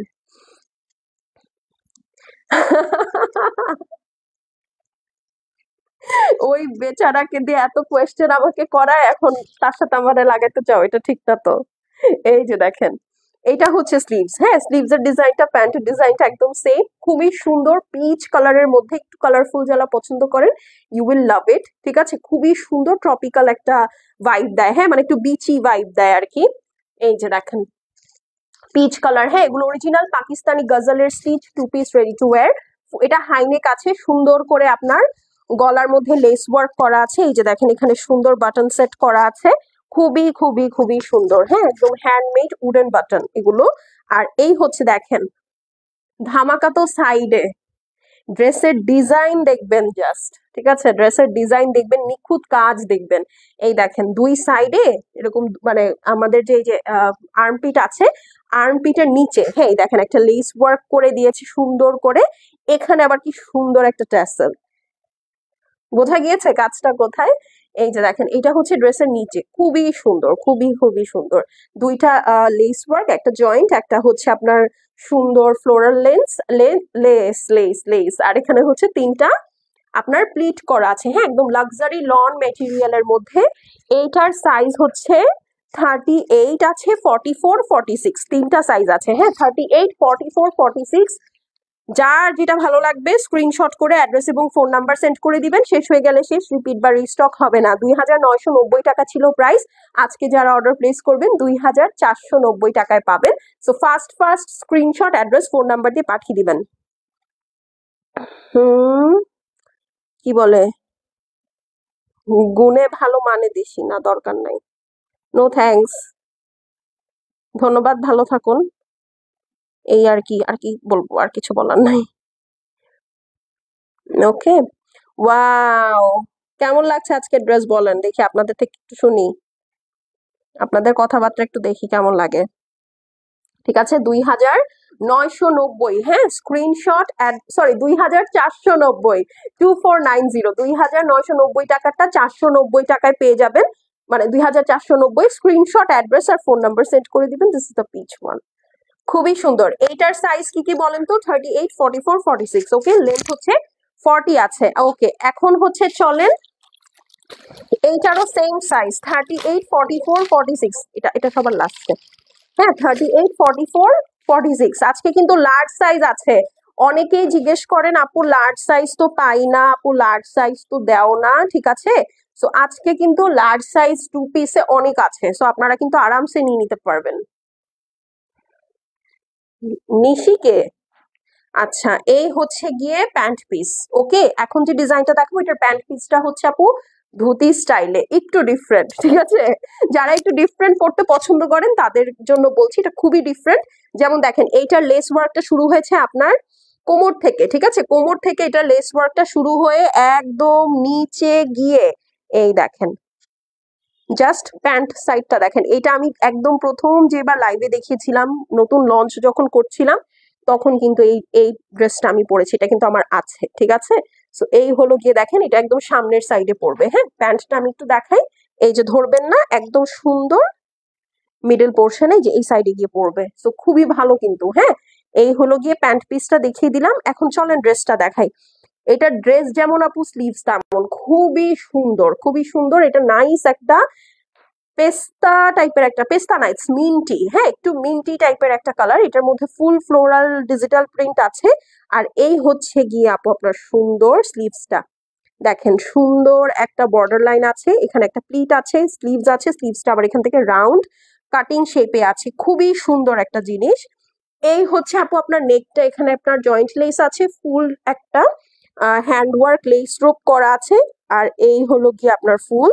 ওই বেচারাকে দিয়ে এত কোয়েশ্চেন আমাকে করায়, এখন তার সাথে আমার লাগাইতে চাও, এটা ঠিক না তো। এই যে দেখেন, এটা হচ্ছে স্লিভস। হ্যাঁ, স্লিভস এর ডিজাইনটা, প্যান্টের ডিজাইনটা একদম সেম, খুবই সুন্দর পিচ কালারের মধ্যে একটু কালারফুল যারা পছন্দ করেন ইউ উইল লাভ ইট। ঠিক আছে, খুবই সুন্দর ট্রপিক্যাল একটা ভাইব দেয়, হ্যাঁ মানে একটু বিচি ভাইব দেয় আর কি। এই যে দেখেন পিচ কালার, হ্যাঁ এগুলো অরিজিনাল পাকিস্তানি গজলের stitch, 2 piece ready to wear. এটা হাইনেক আছে, সুন্দর করে আপনার গলার মধ্যে লেস ওয়ার্ক করা আছে। এই যে দেখেন এখানে সুন্দর বাটন সেট করা আছে, খুবই খুবই খুবই সুন্দর, হ্যাঁ একদম হ্যান্ডমেড উডেন বাটন এগুলো। আর এই হচ্ছে দেখেন ধামাকা তো সাইডে, ড্রেসের ডিজাইন দেখবেন জাস্ট। ঠিক আছে, ড্রেসের ডিজাইন দেখবেন, নিখুঁত কাজ দেখবেন। এই দেখেন দুই সাইডে এরকম, মানে আমাদের যে এই যে আর্মপিট আছে, আর্মপিটের নিচে হ্যাঁ এই দেখেন একটা লেস ওয়ার্ক করে দিয়েছে সুন্দর করে। এখানে আবার কি সুন্দর একটা ট্যাসেল, বোঝা গিয়েছে কাজটা কোথায়। এই যে দেখেন এটা হচ্ছে ড্রেসের নিচে, খুবই সুন্দর, খুবই খুবই সুন্দর। দুইটা লেস ওয়ার্ক, একটা জয়েন্ট, একটা হচ্ছে আপনার সুন্দর ফ্লোরাল লেস লেস লেস, আর এখানে হচ্ছে 3টা আপনার প্লিট করা আছে। হ্যাঁ একদম লাক্সারি লন মেটেরিয়ালের মধ্যে। এইটার সাইজ হচ্ছে 38 আছে, 44, 46, 3টা সাইজ আছে। হ্যাঁ 38, 44, 46। যার যেটা ভালো লাগবে স্ক্রিনশট করে অ্যাড্রেস এবং ফোন নাম্বার সেন্ড করে দিবেন। শেষ হয়ে গেলে শেষ, রিপিট বা রিস্টক হবে না। 2990 টাকা ছিল প্রাইস, আজকে যারা অর্ডার প্লেস করবেন 2490 টাকায় পাবেন। So first first screenshot, address, phone number দিয়ে পাঠিয়ে দিবেন। কি বলে, গুণে ভালো মানে দেশি না, দরকার নাই, নো থ্যাঙ্কস, ধন্যবাদ, ভালো থাকুন। এই আর কি, আর কি বলবো, আর কিছু বলার নাই। ওকে, ওয়াও কেমন লাগছে আজকে ড্রেস বলেন দেখি, আপনাদের থেকে একটু শুনি, আপনাদের কথাবার্তা একটু দেখি কেমন লাগে। ঠিক আছে 2990, হ্যাঁ স্ক্রিনশট সরি 2490, 2490, 2990 টাকাটা 490 টাকায় পেয়ে যাবেন, মানে 2490। স্ক্রিনশট, অ্যাড্রেস আর ফোন নাম্বার সেন্ড করে দিবেন। This is the peach one, খুবই সুন্দর। এইটার সাইজ কি কি বলেন তো? 38, 44, 46। ওকে, লেন্থ হচ্ছে 40 আছে। ওকে, এখন হচ্ছে চলেন এইটারও সেম সাইজ 38, 44, 46। এটা সবার লাস্টে, হ্যাঁ 38, 44, 46। আজকে কিন্তু লার্জ সাইজ আছে। অনেকেই জিজ্ঞেস করেন আপু লার্জ সাইজ তো পাই না, আপু লার্জ সাইজ তো দেও না, ঠিক আছে। সো আজকে কিন্তু লার্জ সাইজ 2 পিসে অনেক আছে, সো আপনারা কিন্তু আরামসে নিয়ে নিতে পারবেন। নিশিকে, আচ্ছা এই হচ্ছে গিয়ে প্যান্ট পিস। ওকে, এখন যে ডিজাইনটা দেখো এটার প্যান্ট পিসটা হচ্ছে আপু ধুতি স্টাইলে, একটু ডিফারেন্ট, ঠিক আছে। যারা একটু ডিফারেন্ট পড়তে পছন্দ করেন তাদের জন্য বলছি, এটা খুবই ডিফারেন্ট। যেমন দেখেন এইটার লেস ওয়ার্কটা শুরু হয়েছে আপনার কোমর থেকে, ঠিক আছে, কোমর থেকে এটা লেস ওয়ার্কটা শুরু হয়ে একদম নিচে গিয়ে এই দেখেন জাস্ট প্যান্ট সাইডটা দেখেন। এটা আমি একদম প্রথম যেবার লাইভে দেখিয়েছিলাম, নতুন লঞ্চ যখন করছিলাম, তখন কিন্তু এই ড্রেসটা আমি পরেছি, এটা কিন্তু আমার আছে, ঠিক আছে। সো এই হলো গিয়ে দেখেন, এটা একদম সামনের সাইডে পড়বে। হ্যাঁ, প্যান্টটা আমি একটু দেখাই, এই যে ধরবেন না, একদম সুন্দর মিডল পোর্শনে যে এই সাইডে গিয়ে পড়বে। সো খুবই ভালো কিন্তু। হ্যাঁ, এই হলো গিয়ে প্যান্ট পিসটা দেখিয়ে দিলাম। এখন চলেন ড্রেসটা দেখাই। এটা ড্রেস যেমন আপু স্লিভস তেমন, খুবই সুন্দর, খুবই সুন্দর। এটা নাইস একটা পেস্তা টাইপের, একটা পেস্তা না, ইটস মিন্টি, হ্যাঁ একটু মিন্টি টাইপের একটা কালার। এটার মধ্যে ফুল ফ্লোরাল ডিজিটাল প্রিন্ট আছে। আর এই হচ্ছে গিয়ে আপু আপনার সুন্দর স্লিভসটা দেখেন, সুন্দর একটা বর্ডার লাইন আছে, এখানে একটা প্লিট আছে, স্লিভস আছে, স্লিভসটা আবার এখান থেকে রাউন্ড কাটিং শেপে আছে, খুবই সুন্দর একটা জিনিস। এই হচ্ছে আপু আপনার নেকটা, এখানে আপনার জয়েন্ট লেস আছে, ফুল একটা হ্যান্ডওয়ার্ক লেস রোপ করা আছে। আর এই হলো গিয়ে আপনার ফুল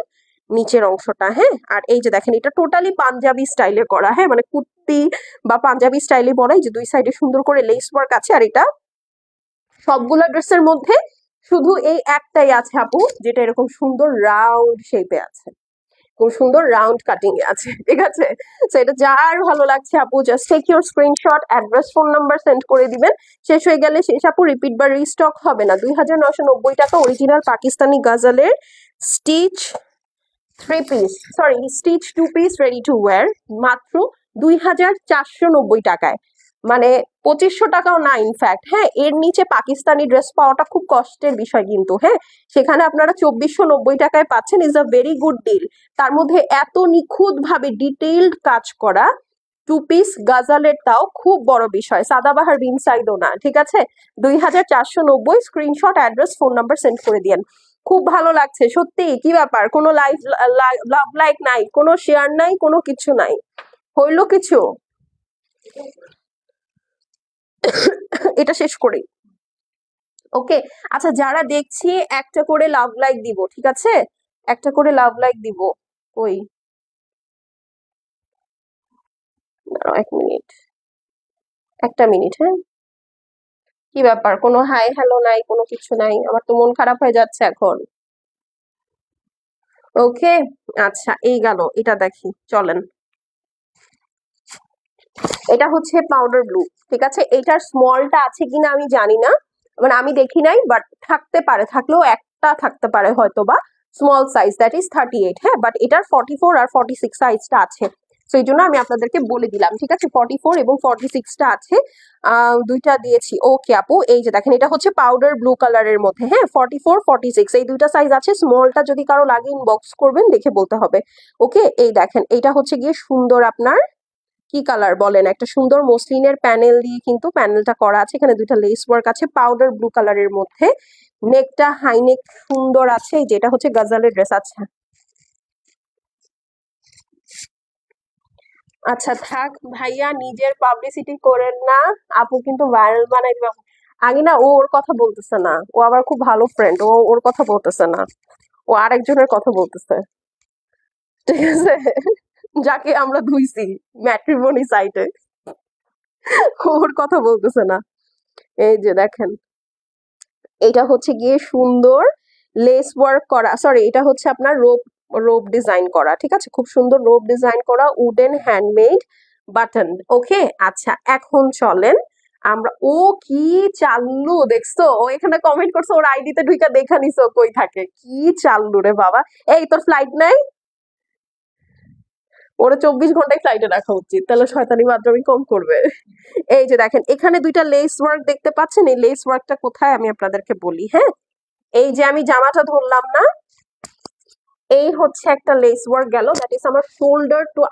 নিচের অংশটা। হ্যাঁ, আর এই যে দেখেন এটা টোটালি পাঞ্জাবি স্টাইলে করা, হ্যাঁ মানে কুর্তি বা পাঞ্জাবি স্টাইলে পরা। এই যে দুই সাইডে সুন্দর করে লেস ওয়ার্ক আছে। আর এটা সবগুলা ড্রেসের মধ্যে শুধু এই একটাই আছে আপু যেটা এরকম সুন্দর রাউন্ড শেপে আছে, খুব সুন্দর রাউন্ড কাটিং এ আছে, ঠিক আছে। তো এটা যার ভালো লাগছে আপু just take your screenshot, address phone number send করে দিবেন। শেষ হয়ে গেলে শেষ আপু, রিপিট বা রিস্টক হবে না। 2990 টাকা অরিজিনাল পাকিস্তানি গাজালের stitch 3 piece, sorry stitch 2 piece ready to wear মাত্র 2490 টাকায়, মানে 2500 টাকাও না ইনফ্যাক্ট। হ্যাঁ, এর নিচে পাকিস্তানি ড্রেস পাওয়াটা খুব কষ্টের বিষয় কিন্তু। হ্যাঁ, সেখানে আপনারা 2490 টাকায় পাচ্ছেন, is a very good deal. তার মধ্যে এত নিখুঁত ভাবে ডিটেইলড কাজ করা 2 পিস গাজালের, তাও খুব বড় বিষয়, সাদাবাহার বিন সাইদও না, ঠিক আছে। 2490, screenshot, address, phone number send করে দিয়েন। খুব ভালো লাগছে সত্যি। কি ব্যাপার, কোনো লাভ লাইক নাই, কোনো শেয়ার নাই, কোনো কিছু নাই, হইলো কিছু? এটা শেষ করি। ওকে, আচ্ছা যারা দেখছি একটা করে লাভ লাইক দিব, ঠিক আছে, একটা করে লাভ লাইক দিব। ওই 1 মিনিট, 1টা মিনিট, হ্যাঁ। কি ব্যাপার, কোনো হাই হ্যালো নাই, কোনো কিছু নাই? আমার তো মন খারাপ হয়ে যাচ্ছে এখন। ওকে, আচ্ছা এই গেল, এটা দেখি চলেন। এটা হচ্ছে পাউডার ব্লু, ঠিক আছে। এটার স্মলটা আছে কিনা আমি জানি না, মানে আমি দেখি নাই, বাট থাকতে পারে, থাকলেও একটা থাকতে পারে হয়তো বা স্মল সাইজ, দ্যাট ইজ 38। হ্যাঁ, বাট এটার 44 আর 46 সাইজটা আছে, তো এই জন্য আমি আপনাদেরকে বলে দিলাম, ঠিক আছে। 44 এবং 46টা আছে, দুইটা দিয়েছি। ওকে আপু, এই যে দেখেন এটা হচ্ছে পাউডার ব্লু কালারের মধ্যে, হ্যাঁ 44, 46 এই দুইটা সাইজ আছে। স্মলটা যদি কারো লাগে ইনবক্স করবেন, দেখে বলতে হবে। ওকে, এই দেখেন এটা হচ্ছে গিয়ে সুন্দর আপনার কি কালার বলেন, একটা সুন্দর মসলিনের প্যানেল দিয়ে কিন্তু প্যানেলটা করা আছে, এখানে দুইটা লেস ওয়ার্ক আছে পাউডার ব্লু কালারের মধ্যে। নেকটা হাই নেক সুন্দর আছে, যেটা হচ্ছে গাজালের ড্রেস। আচ্ছা আচ্ছা থাক ভাইয়া, নিজের পাবলিসিটি করেন না, আপু কিন্তু ভাইরাল বানাই দিবে। আগে না, ও ওর কথা বলতেছে না, ও আবার খুব ভালো ফ্রেন্ড, ও ওর কথা বলতেছে না, ও আরেকজনের কথা বলতেছে, ঠিক আছে, যাকে আমরা ধুইছি ম্যাট্রিমনি সাইটে, ওর কথা বলতেছে না। এই যে দেখেন এটা হচ্ছে গিয়ে সুন্দর লেস ওয়ার্ক করা, সরি এটা হচ্ছে আপনার রোপ রোপ ডিজাইন করা, ঠিক আছে, খুব সুন্দর রোপ ডিজাইন করা, উডেন হ্যান্ডমেড বাটন। ওকে, আচ্ছা এখন চলেন আমরা, ও কি চাল্লু দেখছো, ও এখানে কমেন্ট করছে, ওর আইডিতে ঢুইকা দেখা নিছো কই থাকে, কি চাল্লু রে বাবা। এই তোর ফ্লাইট নাই? ওরা 24 ঘন্টায় ফ্লাইটে রাখা উচিত, তাহলে শয়তানি মাদ্রামি কম করবে। এই যে দেখেন এখানে দুইটা লেস ওয়ার্ক দেখতে পাচ্ছেন, এই লেস ওয়ার্কটা কোথায় আমি আপনাদেরকে বলি। হ্যাঁ, এই যে আমি জামাটা ধরলাম না, এই হচ্ছে একটা লেস ওয়ার্ক গেল, দ্যাট ইজ আমার শোল্ডার টু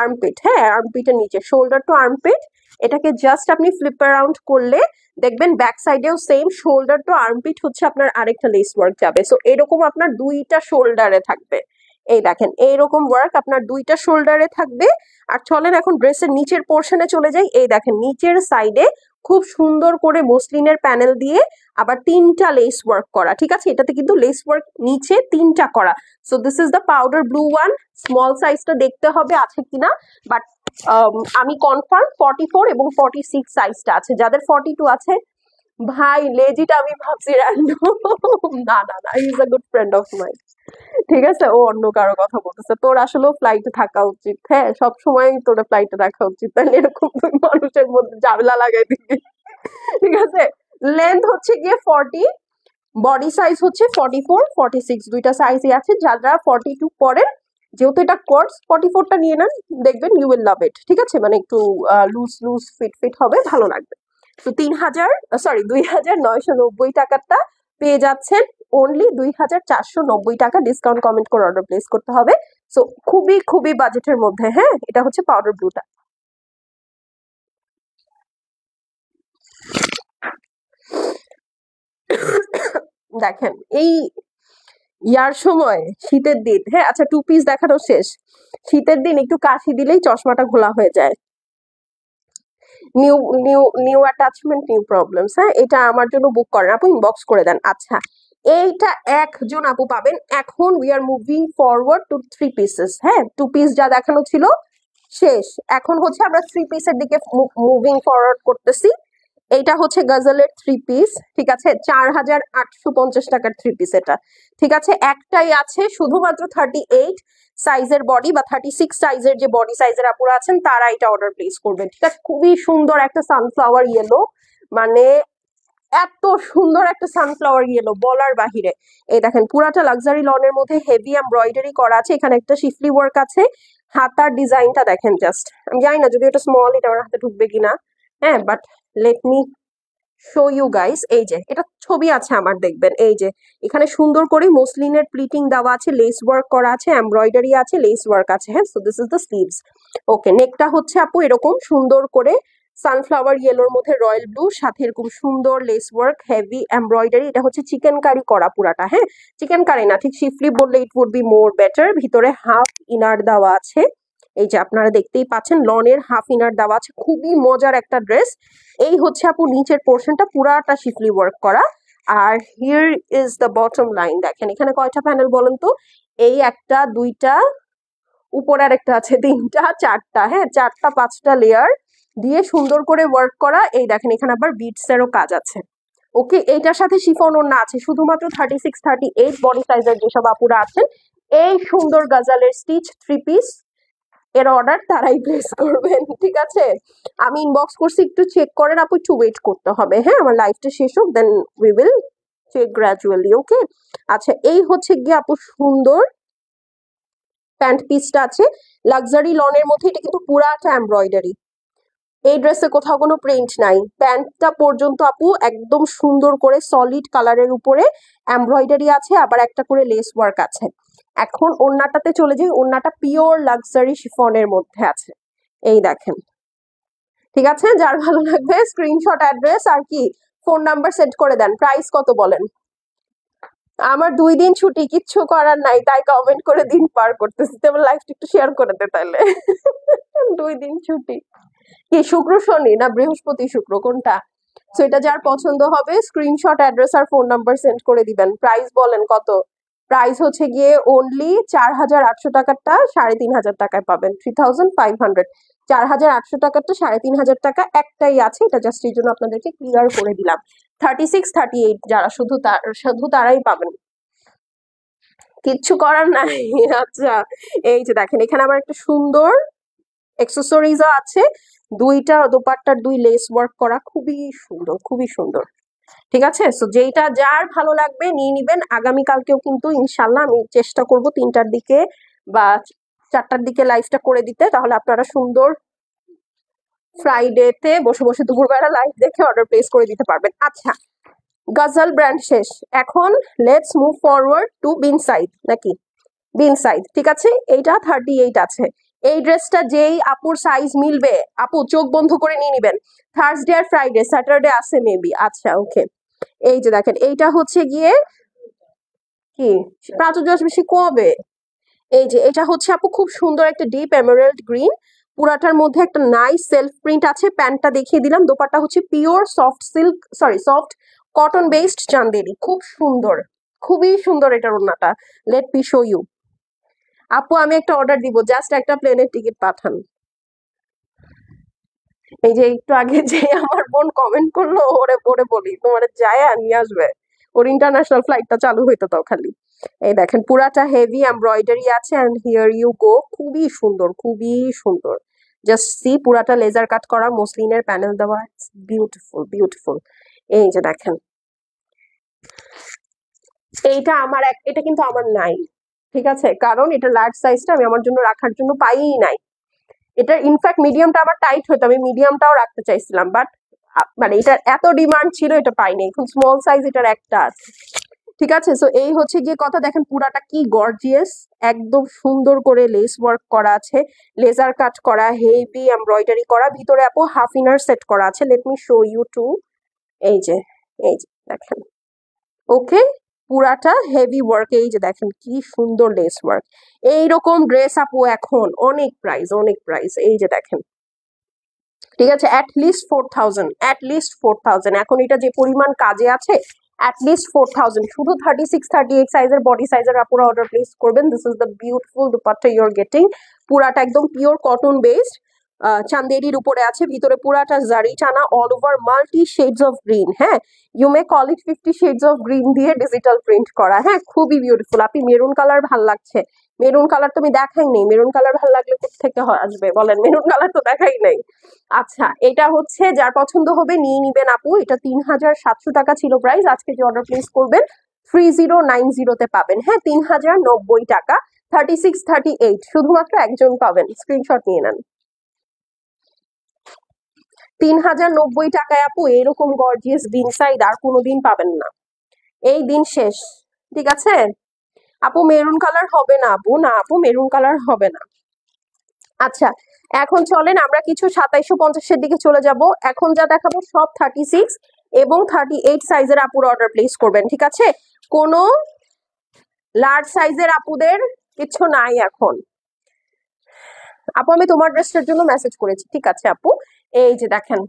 আর্মপিট। হ্যাঁ, আর্মপিটের নিচে শোল্ডার টু আর্মপিট, এটাকে জাস্ট আপনি ফ্লিপ অ্যারাউন্ড করলে দেখবেন ব্যাক সাইডেও সেম শোল্ডার টু আর্মপিট হচ্ছে আপনার আরেকটা লেস ওয়ার্ক যাবে। সো এরকম আপনার দুইটা শোল্ডারে থাকবে। এই দেখেন এইরকম ওয়ার্ক আপনার দুইটা শোল্ডারে থাকবে। আর চলেন এখন ড্রেসের নিচের পোর্শনে চলে যাই। এই দেখেন নিচের সাইডে খুব সুন্দর করে মসলিনের প্যানেল দিয়ে আবার 3টা লেস ওয়ার্ক করা। ঠিক আছে, এটাতে কিন্তু লেস ওয়ার্ক নিচে 3টা করা। So this is the powder blue one. Small সাইজটা দেখতে হবে আছে কিনা, বাট আমি কনফার্ম 44 এবং 46 সাইজটা আছে। যাদের 42 আছে ভাই লেজিট আমি ভাবছি random। না না না, he is a good friend of mine. ঠিক আছে, ও অন্য কারো কথা বলতেছে। তোর আসলে ফ্লাইটে থাকা উচিত, হ্যাঁ সব সময় তোর ফ্লাইটে রাখা উচিত, তাহলে এরকম তুই মানুষের মধ্যে ঝামেলা লাগাই দিবি। ঠিক আছে, লেন্থ হচ্ছে গিয়ে 40, বডি সাইজ হচ্ছে 44 46, দুইটা সাইজই আছে। যারা 42 পরেন, যেহেতু এটা কোর্স, 44টা নিয়ে নেন, দেখবেন ইউ উইল লাভ ইট। ঠিক আছে, মানে একটু লুজ লুজ ফিট ফিট হবে, ভালো লাগবে। তো 2,990 টাকাটা পেয়ে যাচ্ছেন অনলি 2,490 টাকা। ডিসকাউন্ট কমেন্ট করে অর্ডার প্লেস করতে হবে। সো খুবই খুবই বাজেটের মধ্যে। হ্যাঁ, এটা হচ্ছে পাউডার ব্লুটা। দেখেন এই ইয়ার সময়, শীতের দিন, হ্যাঁ আচ্ছা 2 পিস দেখানো শেষ। শীতের দিন একটু কাশি দিলেই চশমাটা ঘোলা হয়ে যায়। New new new attachment new problems. হ্যাঁ, এটা আমার জন্য বুক করেন আপু, ইনবক্স করে দেন। আচ্ছা, এইটা একজন আপু পাবেন। এখন we are moving forward to 3 pieces. হ্যাঁ, 2 পিস যা দেখানো ছিল শেষ, এখন হচ্ছে আমরা 3 পিসের দিকে মুভিং ফরওয়ার্ড করতেছি। এইটা হচ্ছে গজলের 3 পিস। ঠিক আছে, 4,850 টাকার 3 পিস এটা। ঠিক আছে, একটাই আছে শুধুমাত্র 38 সাইজের বডি বা 36 সাইজের যে বডি সাইজের আপুরা আছেন তারা এটা অর্ডার প্লেস করবেন। ঠিক আছে, খুবই সুন্দর একটা সানফ্লাওয়ার ইয়েলো, মানে এত সুন্দর একটা সানফ্লাওয়ার ইয়েলো বলার বাহিরে। এই দেখেন পুরাটা লাক্সারি লনের মধ্যে হেভি এমব্রয়ডারি করা আছে, এখানে একটা শিফলি ওয়ার্ক আছে। হাতার ডিজাইনটা দেখেন জাস্ট, আমি জানি না যদি এটা স্মল এটা আমার হাতে ঢুকবে কিনা। হ্যাঁ, but let me show you guys. এই যে এটা ছবি আছে আমার, দেখবেন এই যে এখানে সুন্দর করে মসলিনের প্লিটিং দেওয়া আছে, লেস ওয়ার্ক করা আছে, এমব্রয়ডারি আছে, লেস ওয়ার্ক আছে। হ্যাঁ, so this is the sleeves. Okay, নেকটা হচ্ছে আপু এরকম সুন্দর করে সানফ্লাওয়ার ইয়েলোর মধ্যে রয়্যাল ব্লু, সাথে এরকম সুন্দর লেস ওয়ার্ক, হেভি এমব্রয়ডারি। এটা হচ্ছে চিকেন কারি করা পুরাটা। হ্যাঁ, চিকেন কারি না, ঠিক শিফলি বললে it would be more better. ভিতরে হাফ ইনার দেওয়া আছে, এই যে আপনারা দেখতেই পাচ্ছেন লনের হাফ ইনার দেওয়া আছে। খুবই মজার একটা ড্রেস। এই হচ্ছে আপু নিচের পোর্শনটা পুরাটা শিফলি ওয়ার্ক করা। আর here is the bottom line. দেখেন এখানে কয়টা প্যানেল বলেন তো? এই একটা, দুইটা, উপরে আর একটা আছে, 3টা, 4টা। হ্যাঁ, 4টা 5টা লেয়ার দিয়ে সুন্দর করে ওয়ার্ক করা। এই দেখেন এখানে আবার বিটস এরও কাজ আছে। ওকে, এইটার সাথে শিফন ওড়না আছে। শুধুমাত্র 36 38 বডি সাইজের যেসব আপুরা আছেন এই সুন্দর গাজালের স্টিচ 3 পিস এর অর্ডার তারাই প্লেস করবেন। ঠিক আছে, আমি ইনবক্স করছি, একটু চেক করেন আপু, একটু ওয়েট করতে হবে। হ্যাঁ, আমার লাইফটা শেষ হোক, then we will check gradually. Okay, আচ্ছা এই হচ্ছে গিয়ে আপু সুন্দর প্যান্ট পিসটা আছে লাক্সারি লনের মধ্যে। এটা কিন্তু পুরাটা এমব্রয়ডারি, এই ড্রেসে কোথাও কোনো প্রিন্ট নাই। প্যান্টটা পর্যন্ত আপু একদম সুন্দর করে সলিড কালারের উপরে এমব্রয়ডারি আছে, আবার একটা করে লেস ওয়ার্ক আছে। এখন ওড়নাটাতে চলে যাই, ওড়নাটা পিওর লাক্সারি শিফনের মধ্যে আছে। এই দেখেন, ঠিক আছে, যার ভালো লাগবে স্ক্রিনশট, অ্যাড্রেস আর কি ফোন নাম্বার সেন্ড করে দেন। প্রাইস কত বলেন? আমার 2 দিন ছুটি, কিচ্ছু করার নাই, তাই কমেন্ট করে দিন পার করতেছি। তোমার লাইফটা একটু শেয়ার করে দে তাহলে। 2 দিন ছুটি, কি শুক্র শনি না বৃহস্পতি শুক্র কোনটা? সো এটা যার পছন্দ হবে স্ক্রিনশট, অ্যাড্রেস আর ফোন নাম্বার সেন্ড করে দিবেন। প্রাইস বলেন কত? প্রাইস হচ্ছে গিয়ে অনলি 4,800 টাকারটা 3,500 টাকায় পাবেন, 3,500। 4,800 টাকারটা 3,500 টাকা একটাই আছে, এটা জাস্ট এই জন্য আপনাদেরকে ক্লিয়ার করে দিলাম। 36 38 যারা শুধু তারাই পাবেন, কিচ্ছু করার নাই। আচ্ছা, এই যে দেখেন এখানে আবার একটা সুন্দর অ্যাক্সেসরিজও আছে, দুইটা দোপাট্টার দুই লেস ওয়ার্ক করা, খুবই সুন্দর, খুবই সুন্দর। ঠিক আছে, সো যেইটা যার ভালো লাগবে নিয়ে নিবেন। আগামীকালকেও কিন্তু ইনশাল্লাহ আমি চেষ্টা করব 3টার দিকে বা 4টার দিকে লাইভটা করে দিতে, তাহলে আপনারা সুন্দর ফ্রাইডেতে বসে বসে দুপুরবেলা লাইভ দেখে অর্ডার প্লেস করে দিতে পারবেন। আচ্ছা, গজল ব্র্যান্ড শেষ, এখন let's move forward to bin side, নাকি বিন সাইড। ঠিক আছে, এইটা 38 আছে। এই ড্রেসটা যেই আপুর সাইজ মিলবে, আপু চোখ বন্ধ করে নিয়ে নিবেন। থার্সডে আর ফ্রাইডে, স্যাটারডে আছে মেবি। আচ্ছা ওকে, এই যে দেখেন এইটা হচ্ছে গিয়ে কি প্রাচুর্য বেশি কবে। এই যে এটা হচ্ছে আপু খুব সুন্দর একটা ডিপ এমারেল্ড গ্রিন, পুরাটার মধ্যে একটা নাইস সেলফ প্রিন্ট আছে। প্যান্টটা দেখিয়ে দিলাম, দোপাট্টা হচ্ছে pure soft silk, sorry soft cotton based Chanderi, খুব সুন্দর, খুবই সুন্দর এটার ওড়নাটা। Let me show you. আপু আমি একটা অর্ডার দিব, জাস্ট একটা প্লেনের টিকিট পাঠান। এই যে একটু আগে যে আমার বোন কমেন্ট করলো, ওরে ওরে বলি তোমার যায় নিয়ে আসবে, ওর ইন্টারন্যাশনাল ফ্লাইটটা চালু হইতো তো খালি। এই দেখেন পুরাটা হেভি এমব্রয়ডারি আছে, এন্ড হিয়ার ইউ গো, খুবই সুন্দর, খুবই সুন্দর। জাস্ট সি, পুরাটা লেজার কাট করা, মসলিনের প্যানেল দেওয়া, বিউটিফুল বিউটিফুল। এই যে দেখেন এইটা আমার এটা কিন্তু আমার নাই, ঠিক আছে, কারণ এটা লার্জ সাইজটা আমি আমার জন্য রাখার জন্য পাইই নাই। এটা ইনফ্যাক্ট মিডিয়ামটা আবার টাইট হতো, আমি মিডিয়ামটাও রাখতে চাইছিলাম, বাট মানে এটার এত ডিমান্ড ছিল এটা পাইনি, এখন স্মল সাইজ এটার একটা আছে। ঠিক আছে, সো এই হচ্ছে গিয়ে কথা। দেখেন পুরাটা কি গর্জিয়াস, একদম সুন্দর করে লেস ওয়ার্ক করা আছে, লেজার কাট করা, হেভি এমব্রয়ডারি করা, ভিতরে আপু হাফ ইনার সেট করা আছে। Let me show you too. এই যে, এই যে দেখেন, ওকে, পুরাটা হেভি ওয়ার্ক। এই যে দেখেন কি সুন্দর লেস ওয়ার্ক। এইরকম ড্রেস আপু এখন অনেক প্রাইস, অনেক প্রাইস। এই যে দেখেন, ঠিক আছে, অ্যাটলিস্ট 4000, অ্যাটলিস্ট 4000। এখন এটা যে পরিমাণ কাজে আছে, অ্যাটলিস্ট 4000। শুধু 36-38 সাইজের বডি সাইজের আপুরা অর্ডার প্লেস করবেন। This is the beautiful dupatta you are getting. পুরাটা একদম পিওর কটন বেসড, চান্দেরির উপরে আছে, ভিতরে পুরাটা জারি টানা, all over multi shades of green. হ্যাঁ, you may call it 50 shades of green দিয়ে ডিজিটাল প্রিন্ট করা। হ্যাঁ, খুবই বিউটিফুল। আপনি মেরুন কালার ভাল লাগছে, মেরুন কালার তো আমি দেখাই নেই, মেরুন কালার ভাল লাগলে কোথেকে আসবে বলেন, মেরুন কালার তো দেখাই নাই। আচ্ছা, এটা হচ্ছে যার পছন্দ হবে নিয়ে নিবেন আপু। এটা 3700 টাকা ছিল প্রাইস, আজকে যে অর্ডার প্লেস করবেন 3090-তে পাবেন। হ্যাঁ, 3090 টাকা, 36-38, শুধুমাত্র একজন পাবেন, স্ক্রিনশট নিয়ে নেন। 3090 টাকায় আপু এরকম গর্জিয়াস বিন সাইড আর কোনোদিন পাবেন না, এই দিন শেষ। ঠিক আছে আপু, মেরুন কালার হবে না আপু, না আপু মেরুন কালার হবে না। আচ্ছা, এখন চলেন আমরা কিছু 2750-এর দিকে চলে যাব। এখন যা দেখাবো সব 36 এবং 38 সাইজের আপুর অর্ডার প্লেস করবেন। ঠিক আছে, কোনো লার্জ সাইজের আপুদের কিছু নাই এখন। আপু আমি তোমার ড্রেসটার জন্য মেসেজ করেছি। ঠিক আছে আপু, এই যে দেখেন,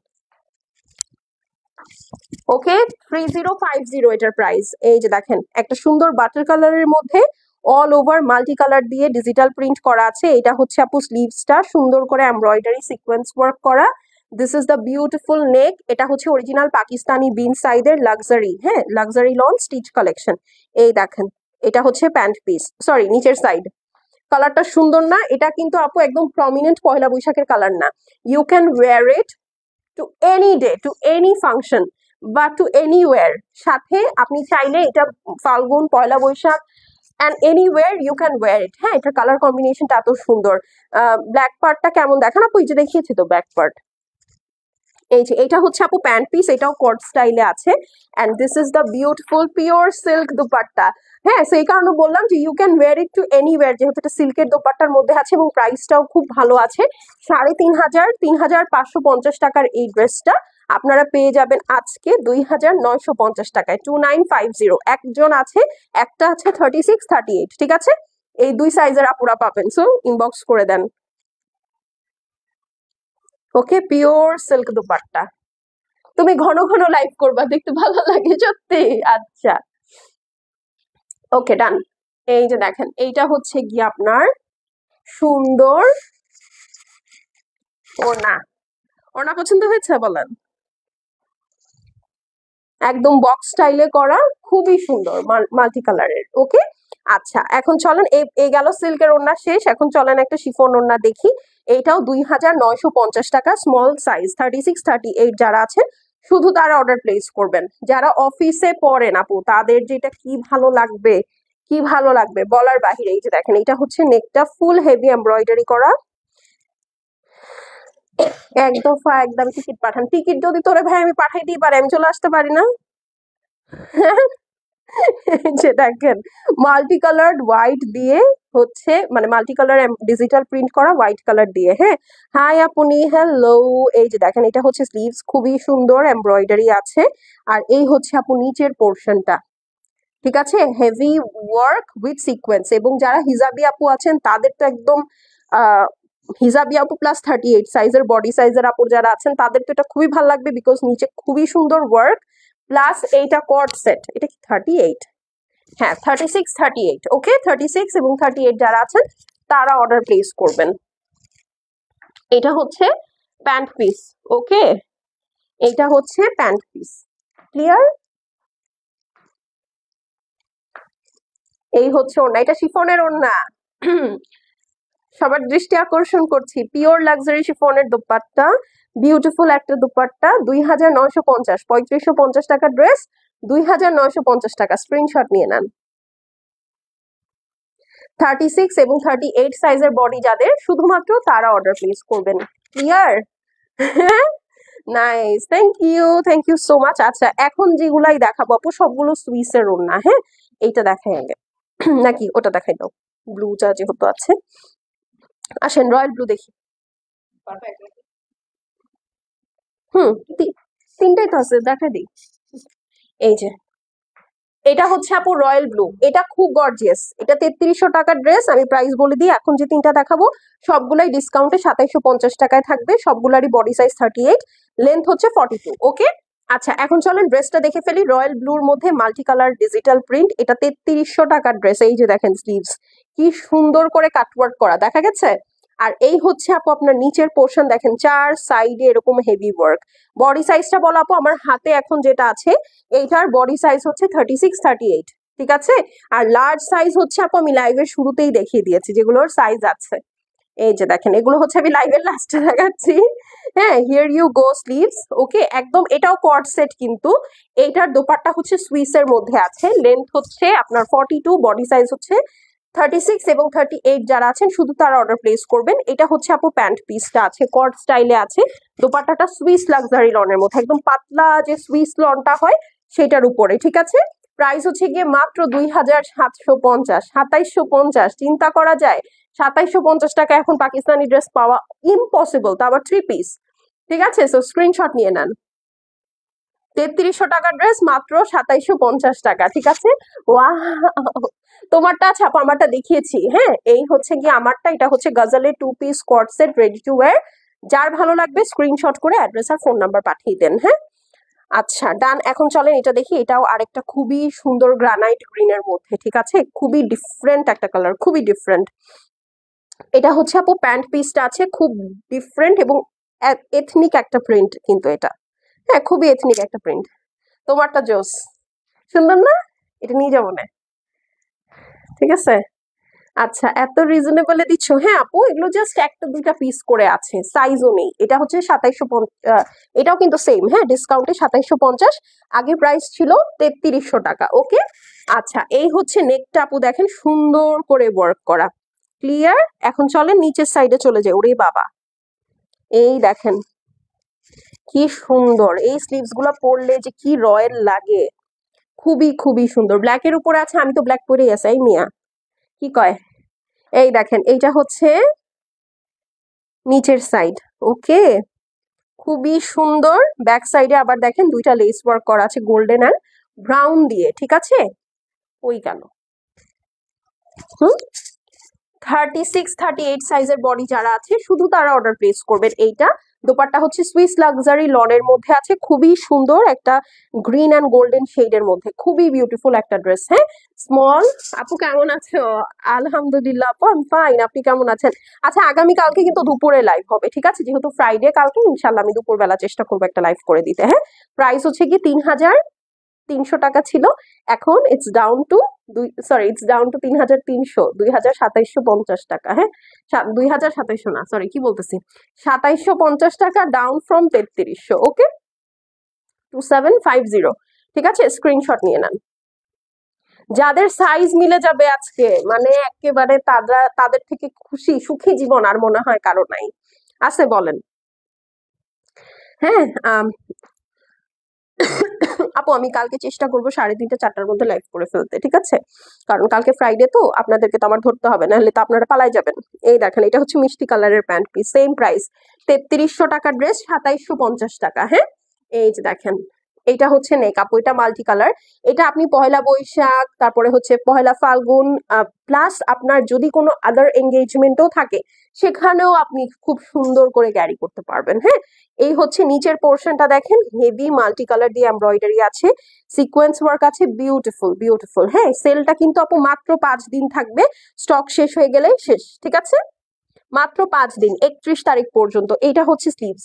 ওকে, 3050 এটার প্রাইস। এই যে দেখেন একটা সুন্দর বাটার কালারের মধ্যে অল ওভার মাল্টি কালার দিয়ে ডিজিটাল প্রিন্ট করা আছে। এটা হচ্ছে আপু স্লিভসটা, সুন্দর করে এমব্রয়ডারি সিকোয়েন্স ওয়ার্ক করা। দিস ইজ দ্য বিউটিফুল নেক। এটা হচ্ছে অরিজিনাল পাকিস্তানি বিন সাইডের লাক্সারি, হ্যাঁ লাক্সারি লন স্টিচ কালেকশন। এই দেখেন এটা হচ্ছে প্যান্ট পিস, সরি নিচের সাইড। কালারটা সুন্দর না? এটা কিন্তু আপু একদম প্রমিনেন্ট পয়লা বৈশাখের কালার না। You can wear it to any day, to any function বা টু এনিওয়ার। সাথে আপনি চাইলে এটা Falgun, Poila Baishakh and anywhere you can wear it. হ্যাঁ, এটার কালার কম্বিনেশনটা এত সুন্দর। ব্ল্যাক পার্টটা কেমন দেখেন আপু, এই যে দেখিয়েছি তো ব্যাক পার্ট। এই যে এটা হচ্ছে আপু প্যান্ট পিস, এটাও কট স্টাইলে আছে, and this is the beautiful pure silk dupatta. হ্যাঁ, সেই কারণে বললাম যে you can wear it to anywhere, যেহেতু এটা সিল্কের দোপাট্টার মধ্যে আছে এবং প্রাইসটাও খুব ভালো আছে। 3550 টাকার এই ড্রেসটা আপনারা পেয়ে যাবেন আজকে 2950 টাকায়, 2950। একজন আছে, একটা আছে 36-38। ঠিক আছে, এই দুই সাইজের আপুরা পাবেন, সো ইনবক্স করে দেন। ওকে, পিওর সিল্ক দুপাট্টা। তুমি ঘন ঘন লাইভ করবা, দেখতে ভালো লাগে সত্যি। আচ্ছা ওকে, ডান। এই যে দেখেন এইটা হচ্ছে গিয়ে আপনার সুন্দর ওড়না। ওড়না পছন্দ হয়েছে বলেন? একদম বক্স স্টাইলে করা, খুবই সুন্দর, মাল্টি কালারের। ওকে, আচ্ছা এখন চলেন, এই গেল সিল্কের ওড়না শেষ, এখন চলেন একটা শিফন ওড়না দেখি। এইটাও 2,950 টাকা, স্মল সাইজ 36-38 যারা আছেন শুধু তারা অর্ডার প্লেস করবেন। যারা অফিসে পড়েন আপু তাদের যেটা কি ভালো লাগবে, কি ভালো লাগবে বলার বাহিরে। এই যে দেখেন এটা হচ্ছে নেকটা ফুল হেভি এমব্রয়ডারি করা। এক দফা একদম টিকিট পাঠান। টিকিট যদি তোরে ভাই আমি পাঠাই দিই পারে, আমি চলে আসতে পারি না? যে দেখেন মাল্টি কালার্ড হোয়াইট দিয়ে হচ্ছে, মানে মাল্টি কালার ডিজিটাল প্রিন্ট করা হোয়াইট কালার দিয়ে। হ্যাঁ, হাই আপনি, হ্যালো। এই যে দেখেন এটা হচ্ছে স্লিভস, খুবই সুন্দর এমব্রয়ডারি আছে। আর এই হচ্ছে আপু নিচের পোর্শনটা, ঠিক আছে, হেভি ওয়ার্ক উইথ সিকোয়েন্স। এবং যারা হিজাবি আপু আছেন তাদের তো একদম হিজাবি আপু প্লাস 38 সাইজের বডি সাইজের আপু যারা আছেন তাদের তো এটা খুবই ভালো লাগবে, বিকজ নিচে খুবই সুন্দর ওয়ার্ক প্লাস এইটা কর্ড সেট। এটা কি 38? হ্যাঁ 36-38, ওকে 36 এবং 38 যারা আছেন তারা অর্ডার প্লেস করবেন। এটা হচ্ছে প্যান্ট পিস, ওকে, এটা হচ্ছে প্যান্ট পিস, ক্লিয়ার? এই হচ্ছে ওড়না, এটা শিফনের ওড়না। সবার দৃষ্টি আকর্ষণ করছি, পিওর লাক্সারি শিফনের দোপাট্টা, বিউটিফুল একটা দোপাট্টা, 2,950, 3,550 টাকা ড্রেস, 2,950 টাকা। স্ক্রিনশট নিয়ে নেন। 36 এবং 38 সাইজের বডি যাদের শুধুমাত্র তারা অর্ডার প্লেস করবেন, clear? Nice, thank you so much. আচ্ছা এখন যেগুলাই দেখাবো আপু সবগুলো সুইসের ওড়না। হ্যাঁ, এইটা দেখাই আগে নাকি ওটা দেখাই দাও, ব্লুটা যেহেতু আছে। আসেন রয়্যাল ব্লু দেখি। তিনটাই তো আছে, দেখাই দিই। এই যে এটা হচ্ছে আপু রয়্যাল ব্লু, এটা খুব গর্জিয়াস। এটা 3,300 টাকার ড্রেস। আমি প্রাইস বলে দিই, এখন যে তিনটা দেখাবো সবগুলাই ডিসকাউন্টে 2,750 টাকায় থাকবে। সবগুলারই বডি সাইজ 38, লেন্থ হচ্ছে 42, ওকে। আচ্ছা এখন চলেন ড্রেসটা দেখে ফেলি। রয়্যাল ব্লুর মধ্যে মাল্টি কালার ডিজিটাল প্রিন্ট, এটা 3,300 টাকার ড্রেস। এই যে দেখেন স্লিভস কি সুন্দর করে কাটওয়ার্ক করা, দেখা গেছে? আর এই হচ্ছে আপু আপনার নিচের পোর্শন দেখেন, 4 সাইডে এরকম হেভি ওয়ার্ক। বডি সাইজটা বলো আপু, আমার হাতে এখন যেটা আছে এইটার বডি সাইজ হচ্ছে 36-38, ঠিক আছে। আর লার্জ সাইজ হচ্ছে আপু আমি লাইভের শুরুতেই দেখিয়ে দিয়েছি যেগুলোর সাইজ আছে। এই যে দেখেন এগুলো হচ্ছে আমি লাইভের লাস্টে দেখাচ্ছি। হ্যাঁ, হিয়ার ইউ গো স্লিভস, ওকে একদম। এটাও কর্ড সেট, কিন্তু এইটার দোপাট্টা হচ্ছে সুইসের মধ্যে আছে। লেন্থ হচ্ছে আপনার 42, বডি সাইজ হচ্ছে 36 এবং 38 যারা আছেন শুধু তারা অর্ডার প্লেস করবেন। এটা হচ্ছে আপু প্যান্ট পিসটা আছে, কর্ড স্টাইলে আছে। দোপাট্টাটা সুইস লাক্সারি লনের মধ্যে, একদম পাতলা যে সুইস লনটা হয় সেটার উপরে, ঠিক আছে। প্রাইস হচ্ছে গিয়ে মাত্র 2,750, 2,750। চিন্তা করা যায় 2,750 টাকা এখন পাকিস্তানি ড্রেস পাওয়া ইম্পসিবল, তা আবার 3 পিস, ঠিক আছে। সো স্ক্রিনশট নিয়ে নেন। 3,300 টাকার ড্রেস মাত্র 2,750 টাকা, ঠিক আছে। ওয়াও, তোমারটা ছাপা, আমারটা দেখিয়েছি। হ্যাঁ, এই হচ্ছে গিয়ে আমারটা, এটা হচ্ছে গজালের 2 piece coord set ready to wear. যার ভালো লাগবে স্ক্রিনশট করে অ্যাড্রেস আর ফোন নাম্বার পাঠিয়ে দেন। হ্যাঁ, আচ্ছা ডান। এখন চলেন এটা দেখি, এটাও আরেকটা খুবই সুন্দর গ্রানাইট গ্রিনের মধ্যে, ঠিক আছে, খুবই ডিফারেন্ট একটা কালার, খুবই ডিফারেন্ট। এটা হচ্ছে আপু প্যান্ট পিসটা আছে, খুব ডিফারেন্ট এবং এথনিক একটা প্রিন্ট কিন্তু এটা। হ্যাঁ, খুবই এথনিক একটা প্রিন্ট। তোমারটা জোস, সুন্দর না? এটা নিয়ে যাবো না, ঠিক আছে। আচ্ছা এত রিজনেবলে দিচ্ছ। হ্যাঁ আপু, এগুলো জাস্ট একটা দুইটা পিস করে আছে, সাইজও নেই। এটা হচ্ছে 2,750, এটাও কিন্তু সেম। হ্যাঁ, ডিসকাউন্টে 2,750, আগে প্রাইস ছিল 3,300 টাকা, ওকে। আচ্ছা এই হচ্ছে নেকটা আপু, দেখেন সুন্দর করে ওয়ার্ক করা, ক্লিয়ার। এখন চলেন নিচের সাইডে চলে যায়। ওরে বাবা, এই দেখেন কি সুন্দর, এই স্লিভস গুলা পরলে যে কি রয়্যাল লাগে, খুবই খুবই সুন্দর। ব্ল্যাকের উপরে আছে, আমি তো ব্ল্যাক পরেই আছি, এই মিয়া কি কয়। এই দেখেন এইটা হচ্ছে নিচের সাইড, ওকে, খুবই সুন্দর। ব্যাক সাইডে আবার দেখেন দুইটা লেস ওয়ার্ক করা আছে গোল্ডেন আর ব্রাউন দিয়ে, ঠিক আছে। ওই গেল। 36-38 সাইজের বডি যারা আছে শুধু তারা অর্ডার প্লেস করবেন। এইটা দোপাট্টা হচ্ছে সুইস লাক্সারি লনের মধ্যে আছে, খুবই সুন্দর একটা গ্রিন অ্যান্ড গোল্ডেন শেডের মধ্যে, খুবই বিউটিফুল একটা ড্রেস। হ্যাঁ, স্মল। আপু কেমন আছো? আলহামদুলিল্লাহ আপু, আমি ফাইন, আপনি কেমন আছেন? আচ্ছা আগামী কালকে কিন্তু দুপুরে লাইভ হবে, ঠিক আছে, যেহেতু ফ্রাইডে কালকে ইনশাল্লাহ আমি দুপুরবেলা চেষ্টা করবো একটা লাইভ করে দিতে। হ্যাঁ, প্রাইস হচ্ছে কি 3,300 টাকা ছিল, এখন it's down to sorry it's down to 3300, 2750 টাকা। হ্যাঁ, 2700 না, সরি কি বলতেছি, 2750 টাকা ডাউন ফ্রম 3300। ওকে, 2750। ঠিক আছে, স্ক্রিনশট নিয়ে নেন। যাদের সাইজ মিলে যাবে আজকে, মানে একেবারে তাদের থেকে খুশি সুখী জীবন আর মনে হয় কারো নাই। আছে বলেন? হ্যাঁ, আপু আমি কালকে চেষ্টা করবো 3:30 4টার মধ্যে লাইভ করে ফেলতে, ঠিক আছে? কারণ কালকে ফ্রাইডে তো আপনাদেরকে তো আমার ধরতে হবে, নাহলে তো আপনারা পালাই যাবেন। এই দেখেন, এটা হচ্ছে মিষ্টি কালারের প্যান্ট পিস, সেম প্রাইস 3300 টাকার ড্রেস 2750 টাকা। হ্যাঁ, এই যে দেখেন, এটা হচ্ছে নেক আপু, এটা মাল্টি কালার। এটা আপনি পহেলা বৈশাখ, তারপরে হচ্ছে পহেলা ফাল্গুন, প্লাস আপনার যদি কোনো আদার এঙ্গেজমেন্টও থাকে সেখানেও আপনি খুব সুন্দর করে ক্যারি করতে পারবেন। হ্যাঁ, এই হচ্ছে নিচের পোর্শনটা দেখেন, হেভি মাল্টি কালার দিয়ে এমব্রয়ডারি আছে, সিকোয়েন্স ওয়ার্ক আছে, বিউটিফুল বিউটিফুল। হ্যাঁ, সেলটা কিন্তু আপু মাত্র 5 দিন থাকবে, স্টক শেষ হয়ে গেলে শেষ, ঠিক আছে? মাত্র 5 দিন, 31 তারিখ পর্যন্ত। এইটা হচ্ছে স্লিভস,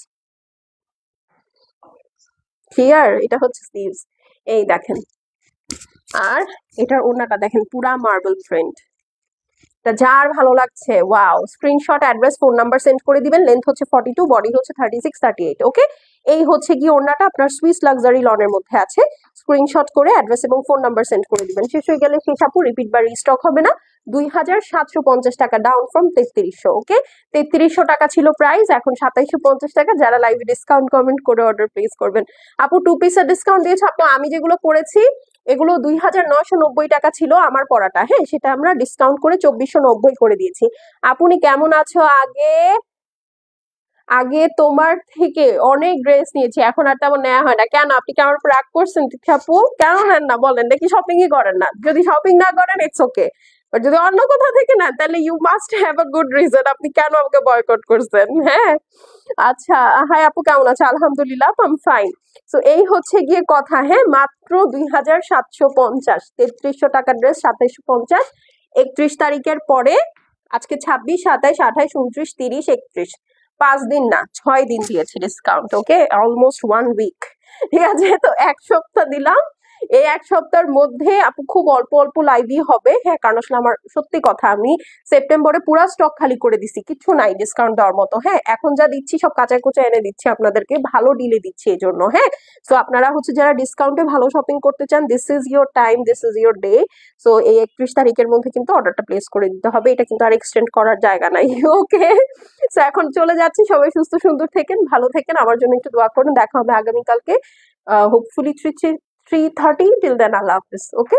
ক্লিয়ার? এটা হচ্ছে স্লিভস, এই দেখেন। আর এটার ওড়নাটা দেখেন, পুরা মার্বেল প্রিন্ট। যার ভালো লাগছে wow, screenshot, address, phone number send করে দিবেন। লেন্থ হচ্ছে 42, বডি হচ্ছে 36 38। ওকে, এই হচ্ছে কি ওড়নাটা আপনার সুইস লাক্সারি লনের মধ্যে আছে। স্ক্রিনশট করে অ্যাড্রেস এবং ফোন নাম্বার সেন্ড করে দিবেন। শেষ হয়ে গেলে শেষ আপু, রিপিট বা রিস্টক হবে না। 2750 টাকা ডাউন ফ্রম 3300। ওকে, 3300 টাকা ছিল প্রাইস, এখন 2750 টাকা। যারা লাইভে ডিসকাউন্ট কমেন্ট করে অর্ডার প্লেস করবেন। আপু 2 পিসের ডিসকাউন্ট দিয়েছে আপু, আমি যেগুলো পড়েছি এগুলো 2990 টাকা ছিল আমার পড়াটা। হ্যাঁ, সেটা আমরা ডিসকাউন্ট করে 2490 করে দিয়েছি। আপনি কেমন আছো? আগে আগে তোমার থেকে অনেক ড্রেস নিয়েছি, এখন আর তেমন নেওয়া হয় না। কেন, আপনি কি আমার উপর রাগ করছেন তিথি আপু? কেন নেন না বলেন, দেখি শপিংই করেন না। যদি শপিং না করেন ইটস ওকে, বাট যদি অন্য কোথাও থেকে নেন তাহলে you must have a good reason আপনি কেন আমাকে বয়কট করছেন। হ্যাঁ, আচ্ছা, হাই আপু কেমন আছে? আলহামদুলিল্লাহ, আই এম ফাইন। সো এই হচ্ছে গিয়ে কথা। হ্যাঁ, মাত্র 2750, 3300 টাকার ড্রেস 2750। 31 তারিখের পরে, আজকে 26 27 28 29 30 31, 5 দিন না 6 দিন দিয়েছি ডিসকাউন্ট। ওকে, অলমোস্ট 1 উইক। ঠিক আছে, তো 1 সপ্তাহ দিলাম। এই 1 সপ্তাহের মধ্যে আপু খুব অল্প অল্প লাইভই হবে। হ্যাঁ, কারণ আসলে আমার সত্যি কথা, আমি সেপ্টেম্বরে পুরো স্টক খালি করে দিছি, কিছু নাই ডিসকাউন্ট দেওয়ার মতো। হ্যাঁ, এখন যা দিচ্ছি সব কাঁচা কোচা এনে দিচ্ছি আপনাদেরকে, ভালো ডিলে দিচ্ছি এই জন্য। হ্যাঁ, সো আপনারা হচ্ছে যারা ডিসকাউন্টে ভালো শপিং করতে চান, this is your time, this is your day. So এই 31 তারিখের মধ্যে কিন্তু অর্ডারটা প্লেস করে দিতে হবে, এটা কিন্তু আর এক্সটেন্ড করার জায়গা নাই। ওকে, সো এখন চলে যাচ্ছি, সবাই সুস্থ সুন্দর থেকেন, ভালো থেকেন, আমার জন্য একটু দোয়া করুন। দেখা হবে আগামীকালকে, হোপফুলি 3:30। টিল দেন আল্লাহ হাফিজ। ওকে।